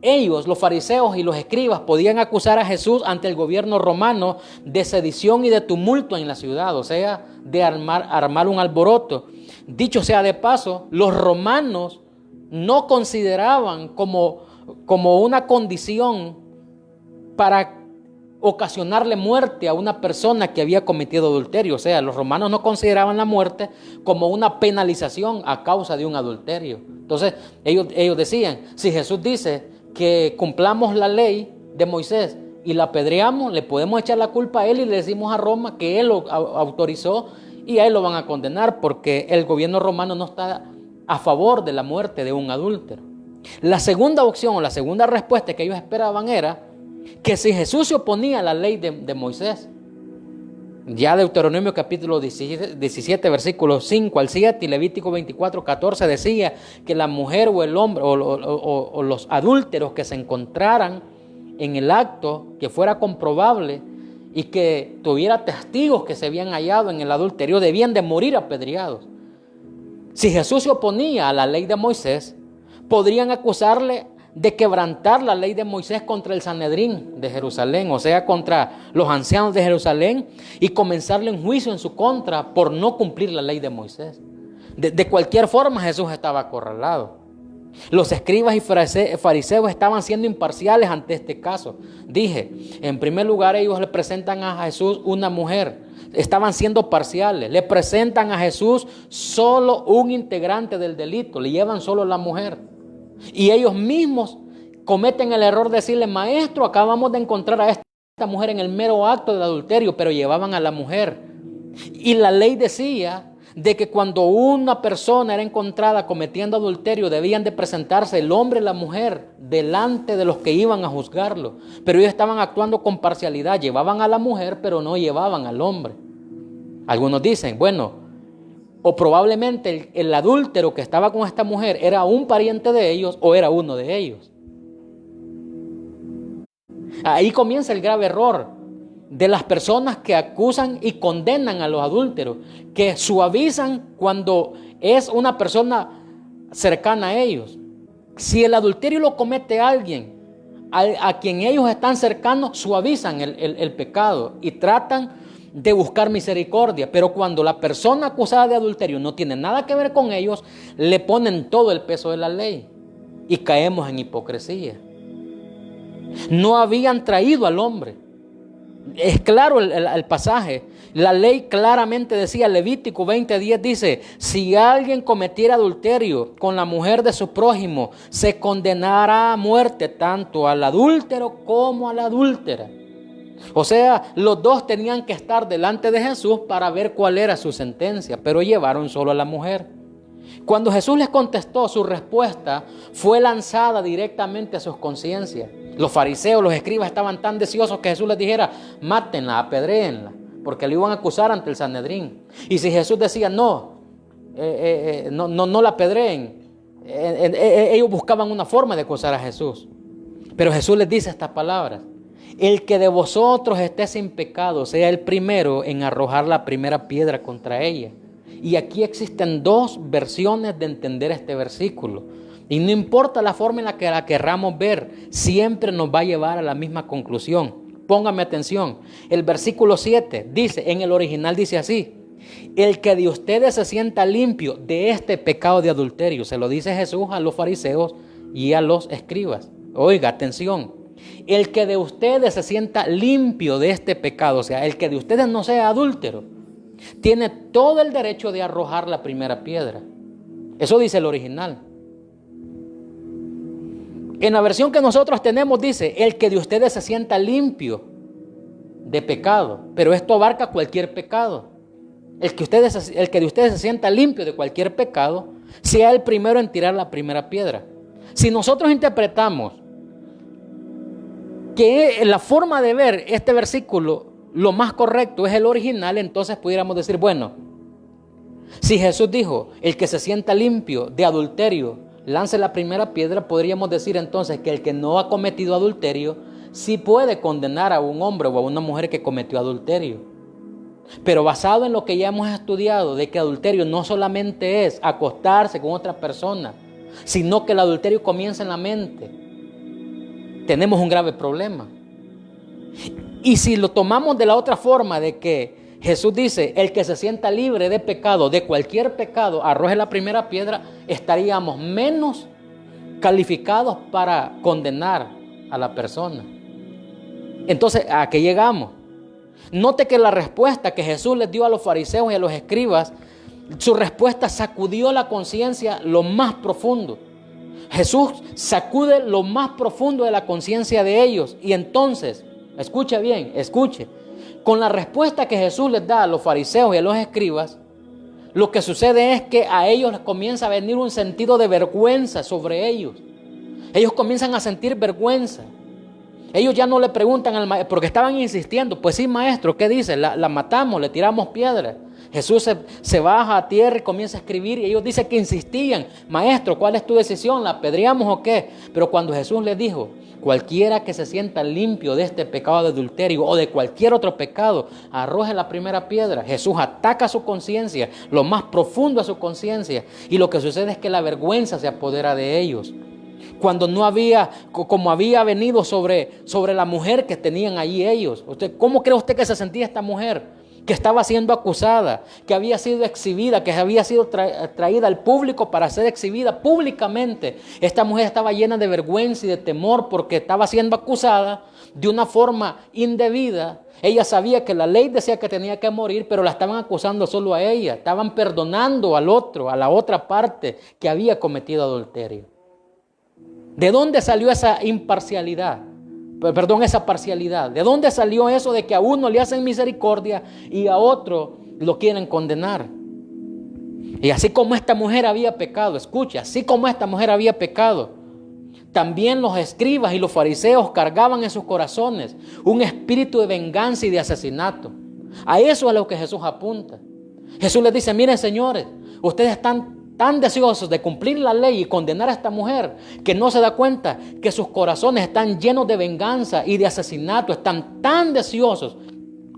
ellos, los fariseos y los escribas, podían acusar a Jesús ante el gobierno romano de sedición y de tumulto en la ciudad, o sea, de armar un alboroto. Dicho sea de paso, los romanos no consideraban como una condición para ocasionarle muerte a una persona que había cometido adulterio. O sea, los romanos no consideraban la muerte como una penalización a causa de un adulterio. Entonces, ellos decían, si Jesús dice que cumplamos la ley de Moisés y la apedreamos, le podemos echar la culpa a él y le decimos a Roma que él lo autorizó y a él lo van a condenar, porque el gobierno romano no está a favor de la muerte de un adúltero. La segunda opción o la segunda respuesta que ellos esperaban era que si Jesús se oponía a la ley de Moisés, ya Deuteronomio capítulo 17, versículos 5 al 7 y Levítico 24, 14 decía que la mujer o el hombre o los adúlteros que se encontraran en el acto, que fuera comprobable y que tuviera testigos que se habían hallado en el adulterio, debían de morir apedreados. Si Jesús se oponía a la ley de Moisés, podrían acusarle de quebrantar la ley de Moisés contra el Sanedrín de Jerusalén, o sea, contra los ancianos de Jerusalén, y comenzarle un juicio en su contra por no cumplir la ley de Moisés. De cualquier forma, Jesús estaba acorralado. Los escribas y fariseos estaban siendo imparciales ante este caso. Dije, en primer lugar, ellos le presentan a Jesús una mujer. Estaban siendo parciales. Le presentan a Jesús solo un integrante del delito. Le llevan solo la mujer. Y ellos mismos cometen el error de decirle: maestro, acabamos de encontrar a esta mujer en el mero acto del adulterio, pero llevaban a la mujer. Y la ley decía de que cuando una persona era encontrada cometiendo adulterio, debían de presentarse el hombre y la mujer delante de los que iban a juzgarlo. Pero ellos estaban actuando con parcialidad. Llevaban a la mujer, pero no llevaban al hombre. Algunos dicen, bueno, o probablemente el adúltero que estaba con esta mujer era un pariente de ellos o era uno de ellos. Ahí comienza el grave error de las personas que acusan y condenan a los adúlteros, que suavizan cuando es una persona cercana a ellos. Si el adulterio lo comete alguien a quien ellos están cercanos, suavizan el pecado y tratan de buscar misericordia. Pero cuando la persona acusada de adulterio no tiene nada que ver con ellos, le ponen todo el peso de la ley y caemos en hipocresía. No habían traído al hombre. Es claro el pasaje. La ley claramente decía, Levítico 20:10 dice: si alguien cometiera adulterio con la mujer de su prójimo, se condenará a muerte tanto al adúltero como a la adúltera. O sea, los dos tenían que estar delante de Jesús para ver cuál era su sentencia, pero llevaron solo a la mujer. Cuando Jesús les contestó, su respuesta fue lanzada directamente a sus conciencias. Los fariseos, los escribas estaban tan deseosos que Jesús les dijera: mátenla, apedréenla, porque le iban a acusar ante el Sanedrín. Y si Jesús decía no la apedreen, ellos buscaban una forma de acusar a Jesús. Pero Jesús les dice estas palabras: el que de vosotros esté sin pecado, sea el primero en arrojar la primera piedra contra ella. Y aquí existen dos versiones de entender este versículo. Y no importa la forma en la que la querramos ver, siempre nos va a llevar a la misma conclusión. Póngame atención. El versículo 7 dice, en el original dice así: el que de ustedes se sienta limpio de este pecado de adulterio. Se lo dice Jesús a los fariseos y a los escribas. Oiga, atención. El que de ustedes se sienta limpio de este pecado, o sea, el que de ustedes no sea adúltero, tiene todo el derecho de arrojar la primera piedra. Eso dice el original. En la versión que nosotros tenemos dice: el que de ustedes se sienta limpio de pecado. Pero esto abarca cualquier pecado. El que de ustedes se sienta limpio de cualquier pecado, sea el primero en tirar la primera piedra. Si nosotros interpretamos que la forma de ver este versículo, lo más correcto es el original, entonces pudiéramos decir, bueno, si Jesús dijo: el que se sienta limpio de adulterio, lance la primera piedra, podríamos decir entonces que el que no ha cometido adulterio sí puede condenar a un hombre o a una mujer que cometió adulterio. Pero basado en lo que ya hemos estudiado, de que adulterio no solamente es acostarse con otra persona, sino que el adulterio comienza en la mente, tenemos un grave problema. Y si lo tomamos de la otra forma, de que Jesús dice: el que se sienta libre de pecado, de cualquier pecado, arroje la primera piedra, estaríamos menos calificados para condenar a la persona. Entonces, ¿a qué llegamos? Note que la respuesta que Jesús les dio a los fariseos y a los escribas, su respuesta sacudió la conciencia lo más profundo. Jesús sacude lo más profundo de la conciencia de ellos. Y entonces, escuche bien, escuche. Con la respuesta que Jesús les da a los fariseos y a los escribas, lo que sucede es que a ellos les comienza a venir un sentido de vergüenza sobre ellos. Ellos comienzan a sentir vergüenza. Ellos ya no le preguntan al maestro, porque estaban insistiendo: pues sí, maestro, ¿qué dice? La matamos, le tiramos piedras. Jesús se baja a tierra y comienza a escribir, y ellos dicen que insistían: maestro, ¿cuál es tu decisión? ¿La apedreamos o qué? Pero cuando Jesús les dijo: Cualquiera que se sienta limpio de este pecado de adulterio o de cualquier otro pecado, arroje la primera piedra. Jesús ataca su conciencia, lo más profundo de su conciencia. Y lo que sucede es que la vergüenza se apodera de ellos. Cuando no había, como había venido sobre la mujer que tenían allí ellos. ¿Cómo cree usted que se sentía esta mujer? Que estaba siendo acusada, que había sido exhibida, que había sido traída al público para ser exhibida públicamente. Esta mujer estaba llena de vergüenza y de temor porque estaba siendo acusada de una forma indebida. Ella sabía que la ley decía que tenía que morir, pero la estaban acusando solo a ella. Estaban perdonando al otro, a la otra parte que había cometido adulterio. ¿De dónde salió esa imparcialidad? Esa parcialidad. ¿De dónde salió eso de que a uno le hacen misericordia y a otro lo quieren condenar? Y así como esta mujer había pecado, escucha, así como esta mujer había pecado, también los escribas y los fariseos cargaban en sus corazones un espíritu de venganza y de asesinato. A eso es a lo que Jesús apunta. Jesús les dice, miren señores, ustedes están tan deseosos de cumplir la ley y condenar a esta mujer que no se da cuenta que sus corazones están llenos de venganza y de asesinato. Están tan deseosos.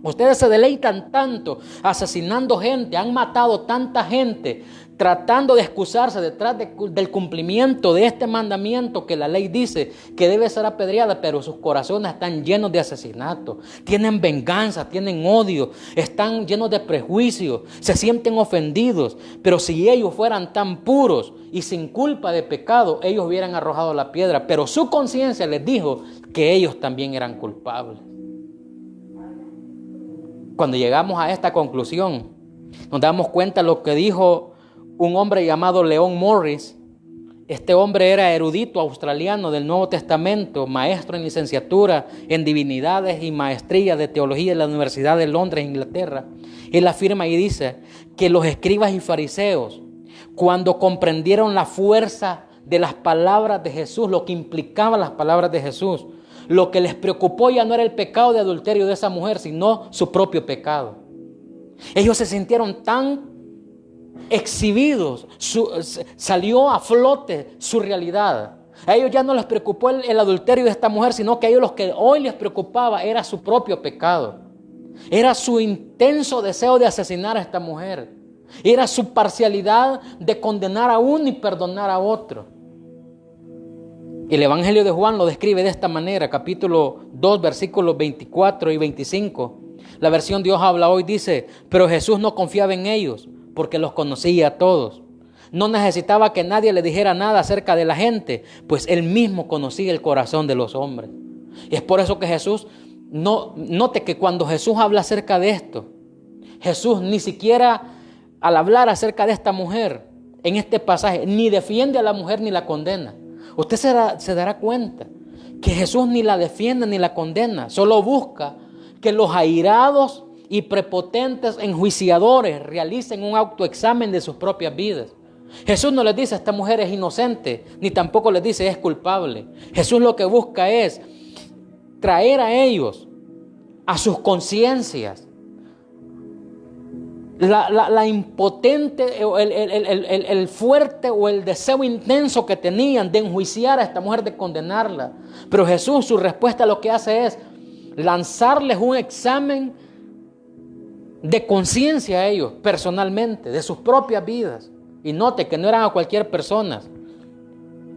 Ustedes se deleitan tanto asesinando gente, han matado tanta gente, tratando de excusarse detrás del cumplimiento de este mandamiento que la ley dice que debe ser apedreada, pero sus corazones están llenos de asesinato, tienen venganza, tienen odio, están llenos de prejuicios, se sienten ofendidos. Pero si ellos fueran tan puros y sin culpa de pecado, ellos hubieran arrojado la piedra, pero su conciencia les dijo que ellos también eran culpables. Cuando llegamos a esta conclusión, nos damos cuenta de lo que dijo un hombre llamado Leon Morris. Este hombre era erudito australiano del Nuevo Testamento, maestro en licenciatura en divinidades y maestría de teología en la Universidad de Londres, Inglaterra. Él afirma y dice que los escribas y fariseos, cuando comprendieron la fuerza de las palabras de Jesús, lo que implicaban las palabras de Jesús, lo que les preocupó ya no era el pecado de adulterio de esa mujer, sino su propio pecado. Ellos se sintieron tan exhibidos, salió a flote su realidad. A ellos ya no les preocupó el adulterio de esta mujer, sino que a ellos lo que hoy les preocupaba era su propio pecado. Era su intenso deseo de asesinar a esta mujer. Era su parcialidad de condenar a uno y perdonar a otro. El Evangelio de Juan lo describe de esta manera, capítulo 2, versículos 24 y 25. La versión Dios habla hoy dice, pero Jesús no confiaba en ellos porque los conocía a todos. No necesitaba que nadie le dijera nada acerca de la gente, pues él mismo conocía el corazón de los hombres. Y es por eso que Jesús, note que cuando Jesús habla acerca de esto, Jesús ni siquiera al hablar acerca de esta mujer, en este pasaje, ni defiende a la mujer ni la condena. Usted se dará cuenta que Jesús ni la defiende ni la condena, solo busca que los airados y prepotentes enjuiciadores realicen un autoexamen de sus propias vidas. Jesús no les dice esta mujer es inocente, ni tampoco les dice es culpable. Jesús lo que busca es traer a ellos, a sus conciencias, la impotente, el fuerte o el deseo intenso que tenían de enjuiciar a esta mujer, de condenarla. Pero Jesús, su respuesta lo que hace es lanzarles un examen de conciencia a ellos, personalmente, de sus propias vidas. Y note que no eran a cualquier persona.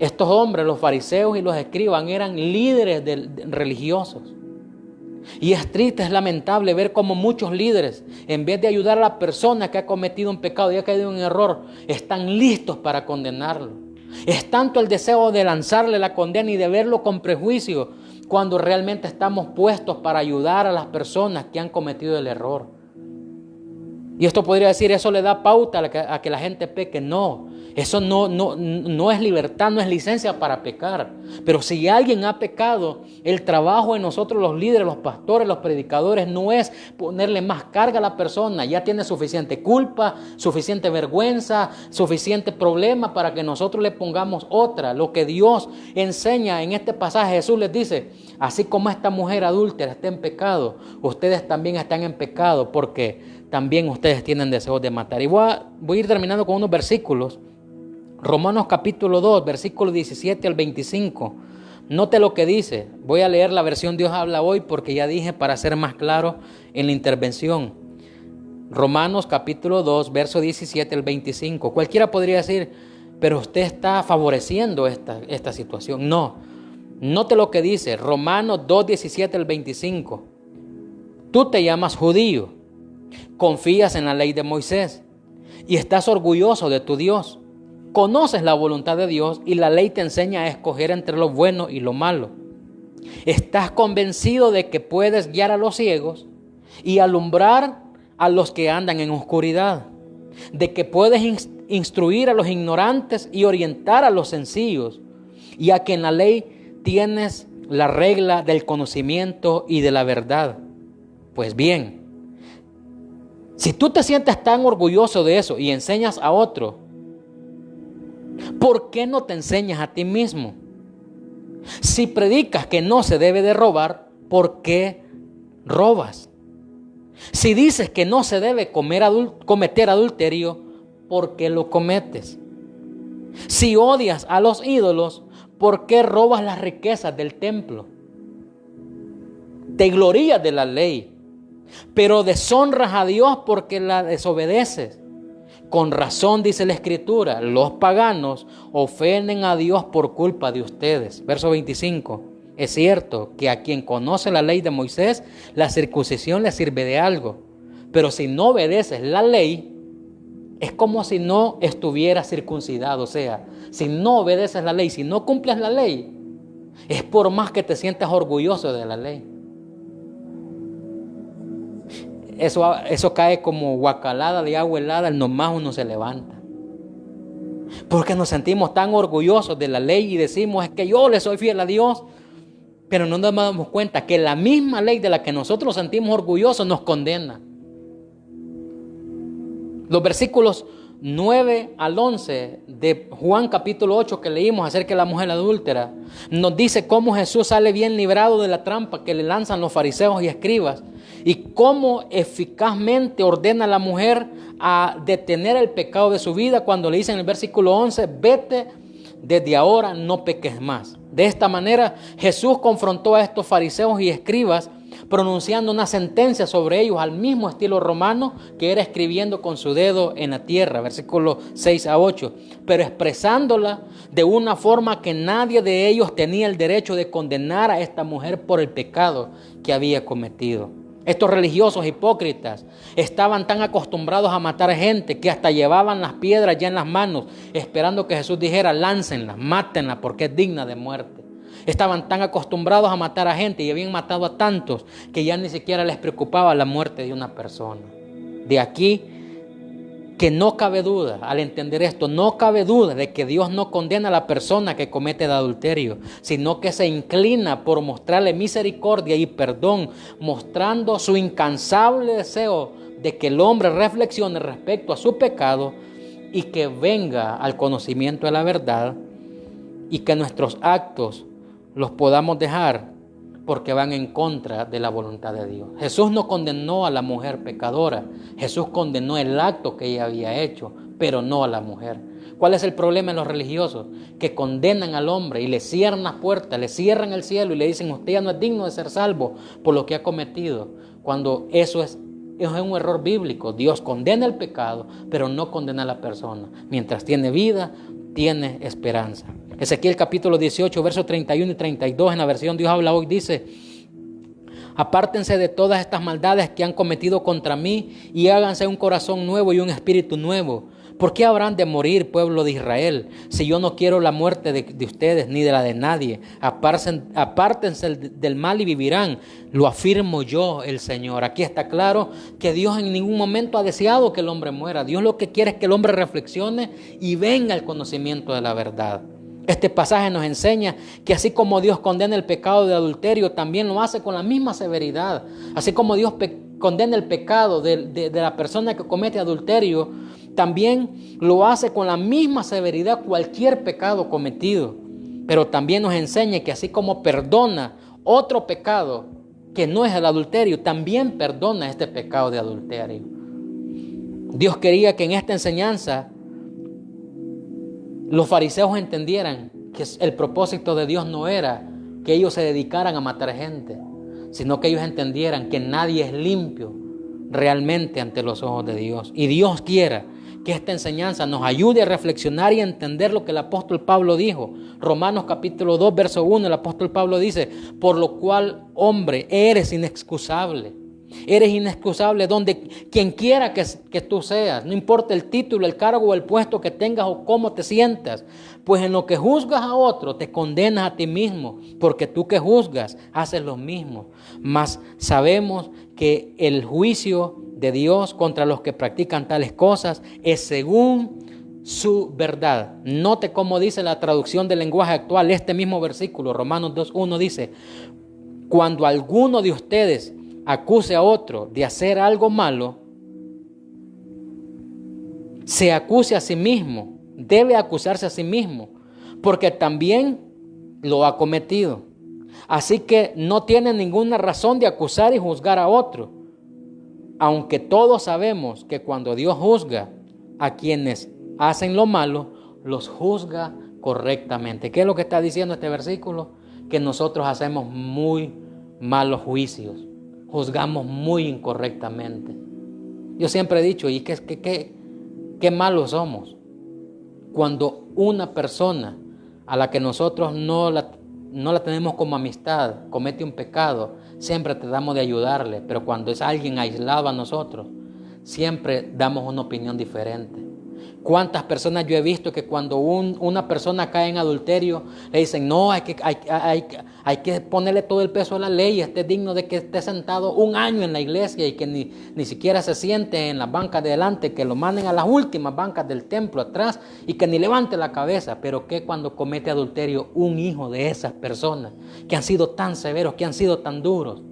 Estos hombres, los fariseos y los escribas, eran líderes religiosos. Y es triste, es lamentable ver cómo muchos líderes, en vez de ayudar a la persona que ha cometido un pecado y ha caído en un error, están listos para condenarlo. Es tanto el deseo de lanzarle la condena y de verlo con prejuicio, cuando realmente estamos puestos para ayudar a las personas que han cometido el error. Y esto podría decir, eso le da pauta a que la gente peque. No, eso no es libertad, no es licencia para pecar. Pero si alguien ha pecado, el trabajo de nosotros los líderes, los pastores, los predicadores, no es ponerle más carga a la persona. Ya tiene suficiente culpa, suficiente vergüenza, suficiente problema para que nosotros le pongamos otra. Lo que Dios enseña en este pasaje, Jesús les dice, así como esta mujer adúltera está en pecado, ustedes también están en pecado porque también ustedes tienen deseos de matar. Y voy a ir terminando con unos versículos. Romanos capítulo 2, versículos 17 al 25. Note lo que dice. Voy a leer la versión Dios habla hoy porque ya dije para ser más claro en la intervención. Romanos capítulo 2, verso 17 al 25. Cualquiera podría decir, pero usted está favoreciendo esta situación. No. Note lo que dice Romanos 2, 17 al 25. Tú te llamas judío, confías en la ley de Moisés y estás orgulloso de tu Dios. Conoces la voluntad de Dios y la ley te enseña a escoger entre lo bueno y lo malo. Estás convencido de que puedes guiar a los ciegos y alumbrar a los que andan en oscuridad, de que puedes instruir a los ignorantes y orientar a los sencillos, ya que en la ley tienes la regla del conocimiento y de la verdad. Pues bien, si tú te sientes tan orgulloso de eso y enseñas a otro, ¿por qué no te enseñas a ti mismo? Si predicas que no se debe de robar, ¿por qué robas? Si dices que no se debe cometer adulterio, ¿por qué lo cometes? Si odias a los ídolos, ¿por qué robas las riquezas del templo? Te glorías de la ley, pero deshonras a Dios porque la desobedeces. Con razón dice la Escritura, los paganos ofenden a Dios por culpa de ustedes. Verso 25. Es cierto que a quien conoce la ley de Moisés, la circuncisión le sirve de algo. Pero si no obedeces la ley, es como si no estuvieras circuncidado. O sea, si no obedeces la ley, si no cumples la ley, es por más que te sientas orgulloso de la ley. Eso cae como guacalada de agua helada, nomás uno se levanta. Porque nos sentimos tan orgullosos de la ley y decimos, es que yo le soy fiel a Dios. Pero no nos damos cuenta que la misma ley de la que nosotros nos sentimos orgullosos nos condena. Los versículos 9 al 11 de Juan capítulo 8 que leímos acerca de la mujer adúltera, nos dice cómo Jesús sale bien librado de la trampa que le lanzan los fariseos y escribas y cómo eficazmente ordena a la mujer a detener el pecado de su vida cuando le dice en el versículo 11, vete, desde ahora no peques más. De esta manera Jesús confrontó a estos fariseos y escribas pronunciando una sentencia sobre ellos al mismo estilo romano que era escribiendo con su dedo en la tierra, versículos 6 a 8, pero expresándola de una forma que nadie de ellos tenía el derecho de condenar a esta mujer por el pecado que había cometido. Estos religiosos hipócritas estaban tan acostumbrados a matar gente que hasta llevaban las piedras ya en las manos, esperando que Jesús dijera, láncenla, mátenla porque es digna de muerte. Estaban tan acostumbrados a matar a gente y habían matado a tantos que ya ni siquiera les preocupaba la muerte de una persona. De aquí que no cabe duda, al entender esto, no cabe duda de que Dios no condena a la persona que comete el adulterio, sino que se inclina por mostrarle misericordia y perdón, mostrando su incansable deseo de que el hombre reflexione respecto a su pecado y que venga al conocimiento de la verdad y que nuestros actos los podamos dejar porque van en contra de la voluntad de Dios. Jesús no condenó a la mujer pecadora. Jesús condenó el acto que ella había hecho, pero no a la mujer. ¿Cuál es el problema en los religiosos? Que condenan al hombre y le cierran las puertas, le cierran el cielo y le dicen, usted ya no es digno de ser salvo por lo que ha cometido. Cuando eso es un error bíblico. Dios condena el pecado, pero no condena a la persona. Mientras tiene vida, tiene esperanza. Ezequiel capítulo 18, versos 31 y 32 en la versión Dios habla hoy dice, apártense de todas estas maldades que han cometido contra mí y háganse un corazón nuevo y un espíritu nuevo. ¿Por qué habrán de morir, pueblo de Israel, si yo no quiero la muerte de ustedes ni de la de nadie? Apártense del mal y vivirán. Lo afirmo yo, el Señor. Aquí está claro que Dios en ningún momento ha deseado que el hombre muera. Dios lo que quiere es que el hombre reflexione y venga al conocimiento de la verdad. Este pasaje nos enseña que así como Dios condena el pecado de adulterio, también lo hace con la misma severidad. Así como Dios condena el pecado de la persona que comete adulterio, también lo hace con la misma severidad cualquier pecado cometido. Pero también nos enseña que así como perdona otro pecado que no es el adulterio, también perdona este pecado de adulterio. Dios quería que en esta enseñanza los fariseos entendieran que el propósito de Dios no era que ellos se dedicaran a matar gente, sino que ellos entendieran que nadie es limpio realmente ante los ojos de Dios. Y Dios quiera que esta enseñanza nos ayude a reflexionar y a entender lo que el apóstol Pablo dijo. Romanos capítulo 2, verso 1, el apóstol Pablo dice: por lo cual, hombre, eres inexcusable. Eres inexcusable donde quien quiera que tú seas, no importa el título, el cargo o el puesto que tengas o cómo te sientas, pues en lo que juzgas a otro te condenas a ti mismo, porque tú que juzgas haces lo mismo. Mas sabemos que el juicio de Dios contra los que practican tales cosas es según su verdad. Note cómo dice la traducción del lenguaje actual este mismo versículo, Romanos 2:1 dice: cuando alguno de ustedes acuse a otro de hacer algo malo, se acuse a sí mismo, debe acusarse a sí mismo, porque también lo ha cometido. Así que no tiene ninguna razón de acusar y juzgar a otro, aunque todos sabemos que cuando Dios juzga a quienes hacen lo malo, los juzga correctamente. ¿Qué es lo que está diciendo este versículo? Que nosotros hacemos muy malos juicios, juzgamos muy incorrectamente. Yo siempre he dicho, ¿y qué malos somos? Cuando una persona a la que nosotros no la tenemos como amistad comete un pecado, siempre tratamos de ayudarle, pero cuando es alguien aislado a nosotros, siempre damos una opinión diferente. ¿Cuántas personas yo he visto que cuando una persona cae en adulterio le dicen: no, hay que ponerle todo el peso a la ley, esté digno de que esté sentado un año en la iglesia y que ni siquiera se siente en las bancas de delante, que lo manden a las últimas bancas del templo atrás y que ni levante la cabeza? Pero ¿qué cuando comete adulterio un hijo de esas personas que han sido tan severos, que han sido tan duros?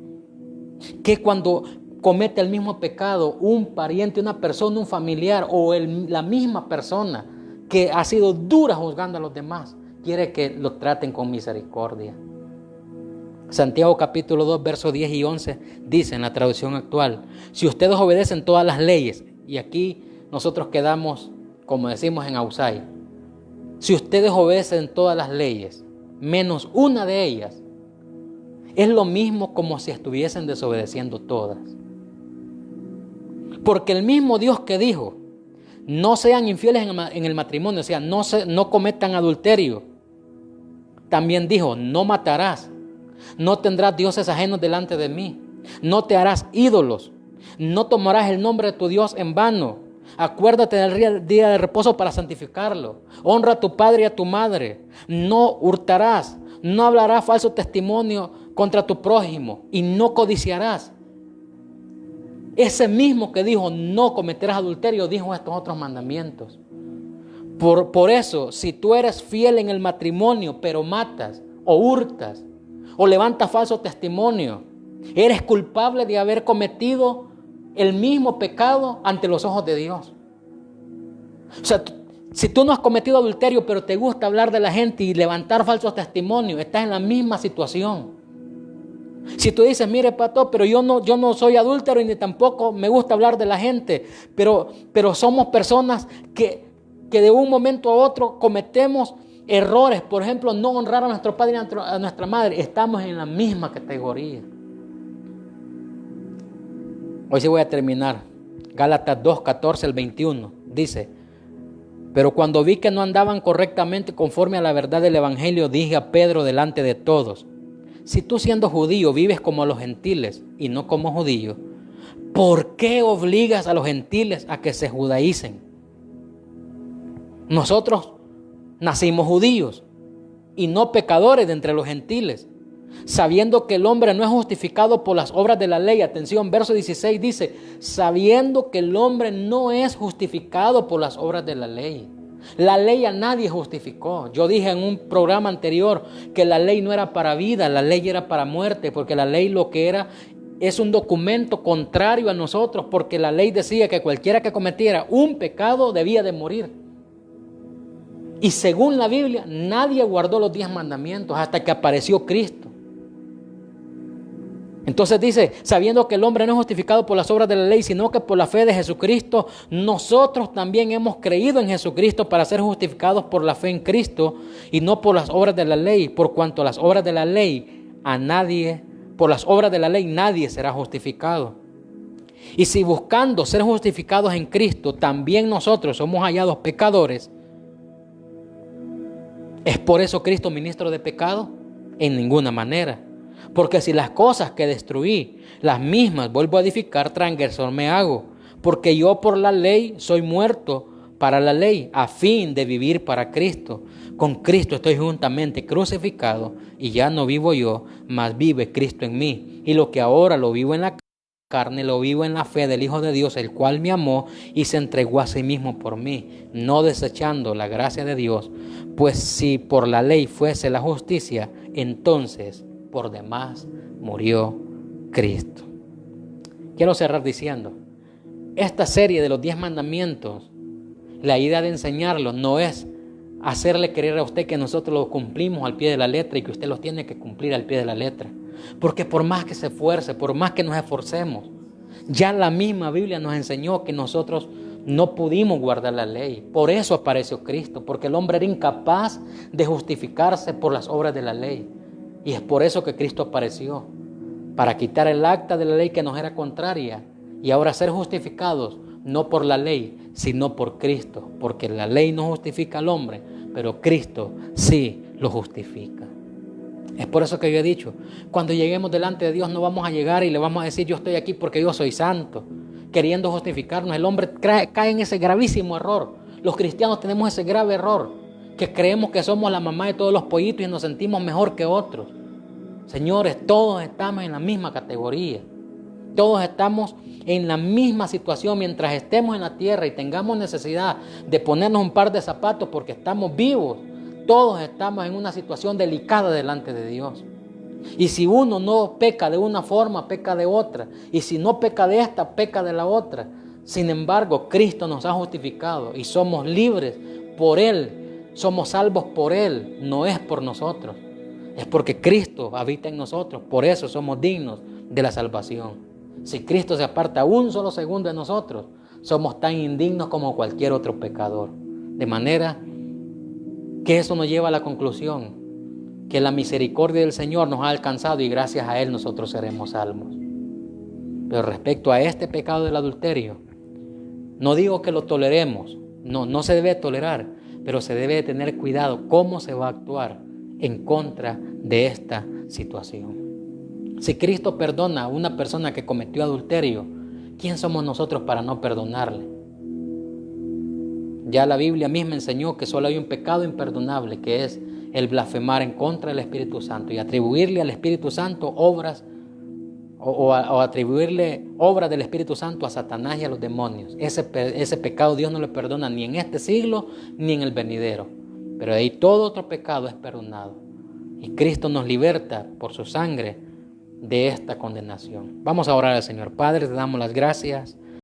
¿Qué cuando comete el mismo pecado un pariente, una persona, un familiar o la misma persona que ha sido dura juzgando a los demás, quiere que lo traten con misericordia? Santiago capítulo 2, versos 10 y 11 dice en la traducción actual: si ustedes obedecen todas las leyes, y aquí nosotros quedamos, como decimos en Ausay, si ustedes obedecen todas las leyes, menos una de ellas, es lo mismo como si estuviesen desobedeciendo todas. Porque el mismo Dios que dijo: no sean infieles en el matrimonio, o sea, no cometan adulterio, también dijo: no matarás, no tendrás dioses ajenos delante de mí, no te harás ídolos, no tomarás el nombre de tu Dios en vano, acuérdate del día de reposo para santificarlo, honra a tu padre y a tu madre, no hurtarás, no hablarás falso testimonio contra tu prójimo y no codiciarás. Ese mismo que dijo: no cometerás adulterio, dijo estos otros mandamientos. Por eso, si tú eres fiel en el matrimonio, pero matas o hurtas o levantas falso testimonio, eres culpable de haber cometido el mismo pecado ante los ojos de Dios. O sea, si tú no has cometido adulterio, pero te gusta hablar de la gente y levantar falsos testimonios, estás en la misma situación. Si tú dices: mire, pastor, pero yo no soy adúltero y ni tampoco me gusta hablar de la gente, pero somos personas que de un momento a otro cometemos errores, por ejemplo, no honrar a nuestro padre y a nuestra madre, estamos en la misma categoría. Hoy sí voy a terminar. Gálatas 2, 14 al 21 dice: pero cuando vi que no andaban correctamente conforme a la verdad del evangelio, dije a Pedro delante de todos: si tú, siendo judío, vives como los gentiles y no como judío, ¿por qué obligas a los gentiles a que se judaicen? Nosotros nacimos judíos y no pecadores de entre los gentiles, sabiendo que el hombre no es justificado por las obras de la ley. Atención, verso 16 dice: sabiendo que el hombre no es justificado por las obras de la ley. La ley a nadie justificó. Yo dije en un programa anterior que la ley no era para vida, la ley era para muerte, porque la ley lo que era es un documento contrario a nosotros, porque la ley decía que cualquiera que cometiera un pecado debía de morir. Y según la Biblia, nadie guardó los 10 mandamientos hasta que apareció Cristo. Entonces dice, sabiendo que el hombre no es justificado por las obras de la ley, sino que por la fe de Jesucristo, nosotros también hemos creído en Jesucristo para ser justificados por la fe en Cristo y no por las obras de la ley, por cuanto las obras de la ley por las obras de la ley nadie será justificado. Y si buscando ser justificados en Cristo, también nosotros somos hallados pecadores, ¿es por eso Cristo ministro de pecado? En ninguna manera. Porque si las cosas que destruí, las mismas vuelvo a edificar, transgresor me hago. Porque yo por la ley soy muerto para la ley, a fin de vivir para Cristo. Con Cristo estoy juntamente crucificado, y ya no vivo yo, mas vive Cristo en mí. Y lo que ahora lo vivo en la carne, lo vivo en la fe del Hijo de Dios, el cual me amó y se entregó a sí mismo por mí, no desechando la gracia de Dios. Pues si por la ley fuese la justicia, entonces por demás murió Cristo. Quiero cerrar diciendo, esta serie de los 10 mandamientos, la idea de enseñarlos no es hacerle creer a usted que nosotros los cumplimos al pie de la letra y que usted los tiene que cumplir al pie de la letra. Porque por más que se esfuerce, por más que nos esforcemos, ya la misma Biblia nos enseñó que nosotros no pudimos guardar la ley. Por eso apareció Cristo, porque el hombre era incapaz de justificarse por las obras de la ley. Y es por eso que Cristo apareció, para quitar el acta de la ley que nos era contraria y ahora ser justificados no por la ley, sino por Cristo, porque la ley no justifica al hombre, pero Cristo sí lo justifica. Es por eso que yo he dicho, cuando lleguemos delante de Dios no vamos a llegar y le vamos a decir yo estoy aquí porque yo soy santo, queriendo justificarnos. El hombre cae en ese gravísimo error. Los cristianos tenemos ese grave error, que creemos que somos la mamá de todos los pollitos y nos sentimos mejor que otros. Señores, todos estamos en la misma categoría. Todos estamos en la misma situación mientras estemos en la tierra y tengamos necesidad de ponernos un par de zapatos porque estamos vivos. Todos estamos en una situación delicada delante de Dios. Y si uno no peca de una forma, peca de otra. Y si no peca de esta, peca de la otra. Sin embargo, Cristo nos ha justificado y somos libres por Él. Somos salvos por Él, no es por nosotros. Es porque Cristo habita en nosotros. Por eso somos dignos de la salvación. Si Cristo se aparta un solo segundo de nosotros, somos tan indignos como cualquier otro pecador. De manera que eso nos lleva a la conclusión que la misericordia del Señor nos ha alcanzado y gracias a Él nosotros seremos salvos. Pero respecto a este pecado del adulterio, no digo que lo toleremos, no se debe tolerar, pero se debe tener cuidado cómo se va a actuar en contra de esta situación. Si Cristo perdona a una persona que cometió adulterio, ¿quién somos nosotros para no perdonarle? Ya la Biblia misma enseñó que solo hay un pecado imperdonable, que es el blasfemar en contra del Espíritu Santo y atribuirle al Espíritu Santo obras o atribuirle obras del Espíritu Santo a Satanás y a los demonios. Ese pecado Dios no le perdona ni en este siglo ni en el venidero. Pero de ahí todo otro pecado es perdonado. Y Cristo nos liberta por su sangre de esta condenación. Vamos a orar al Señor. Padre, te damos las gracias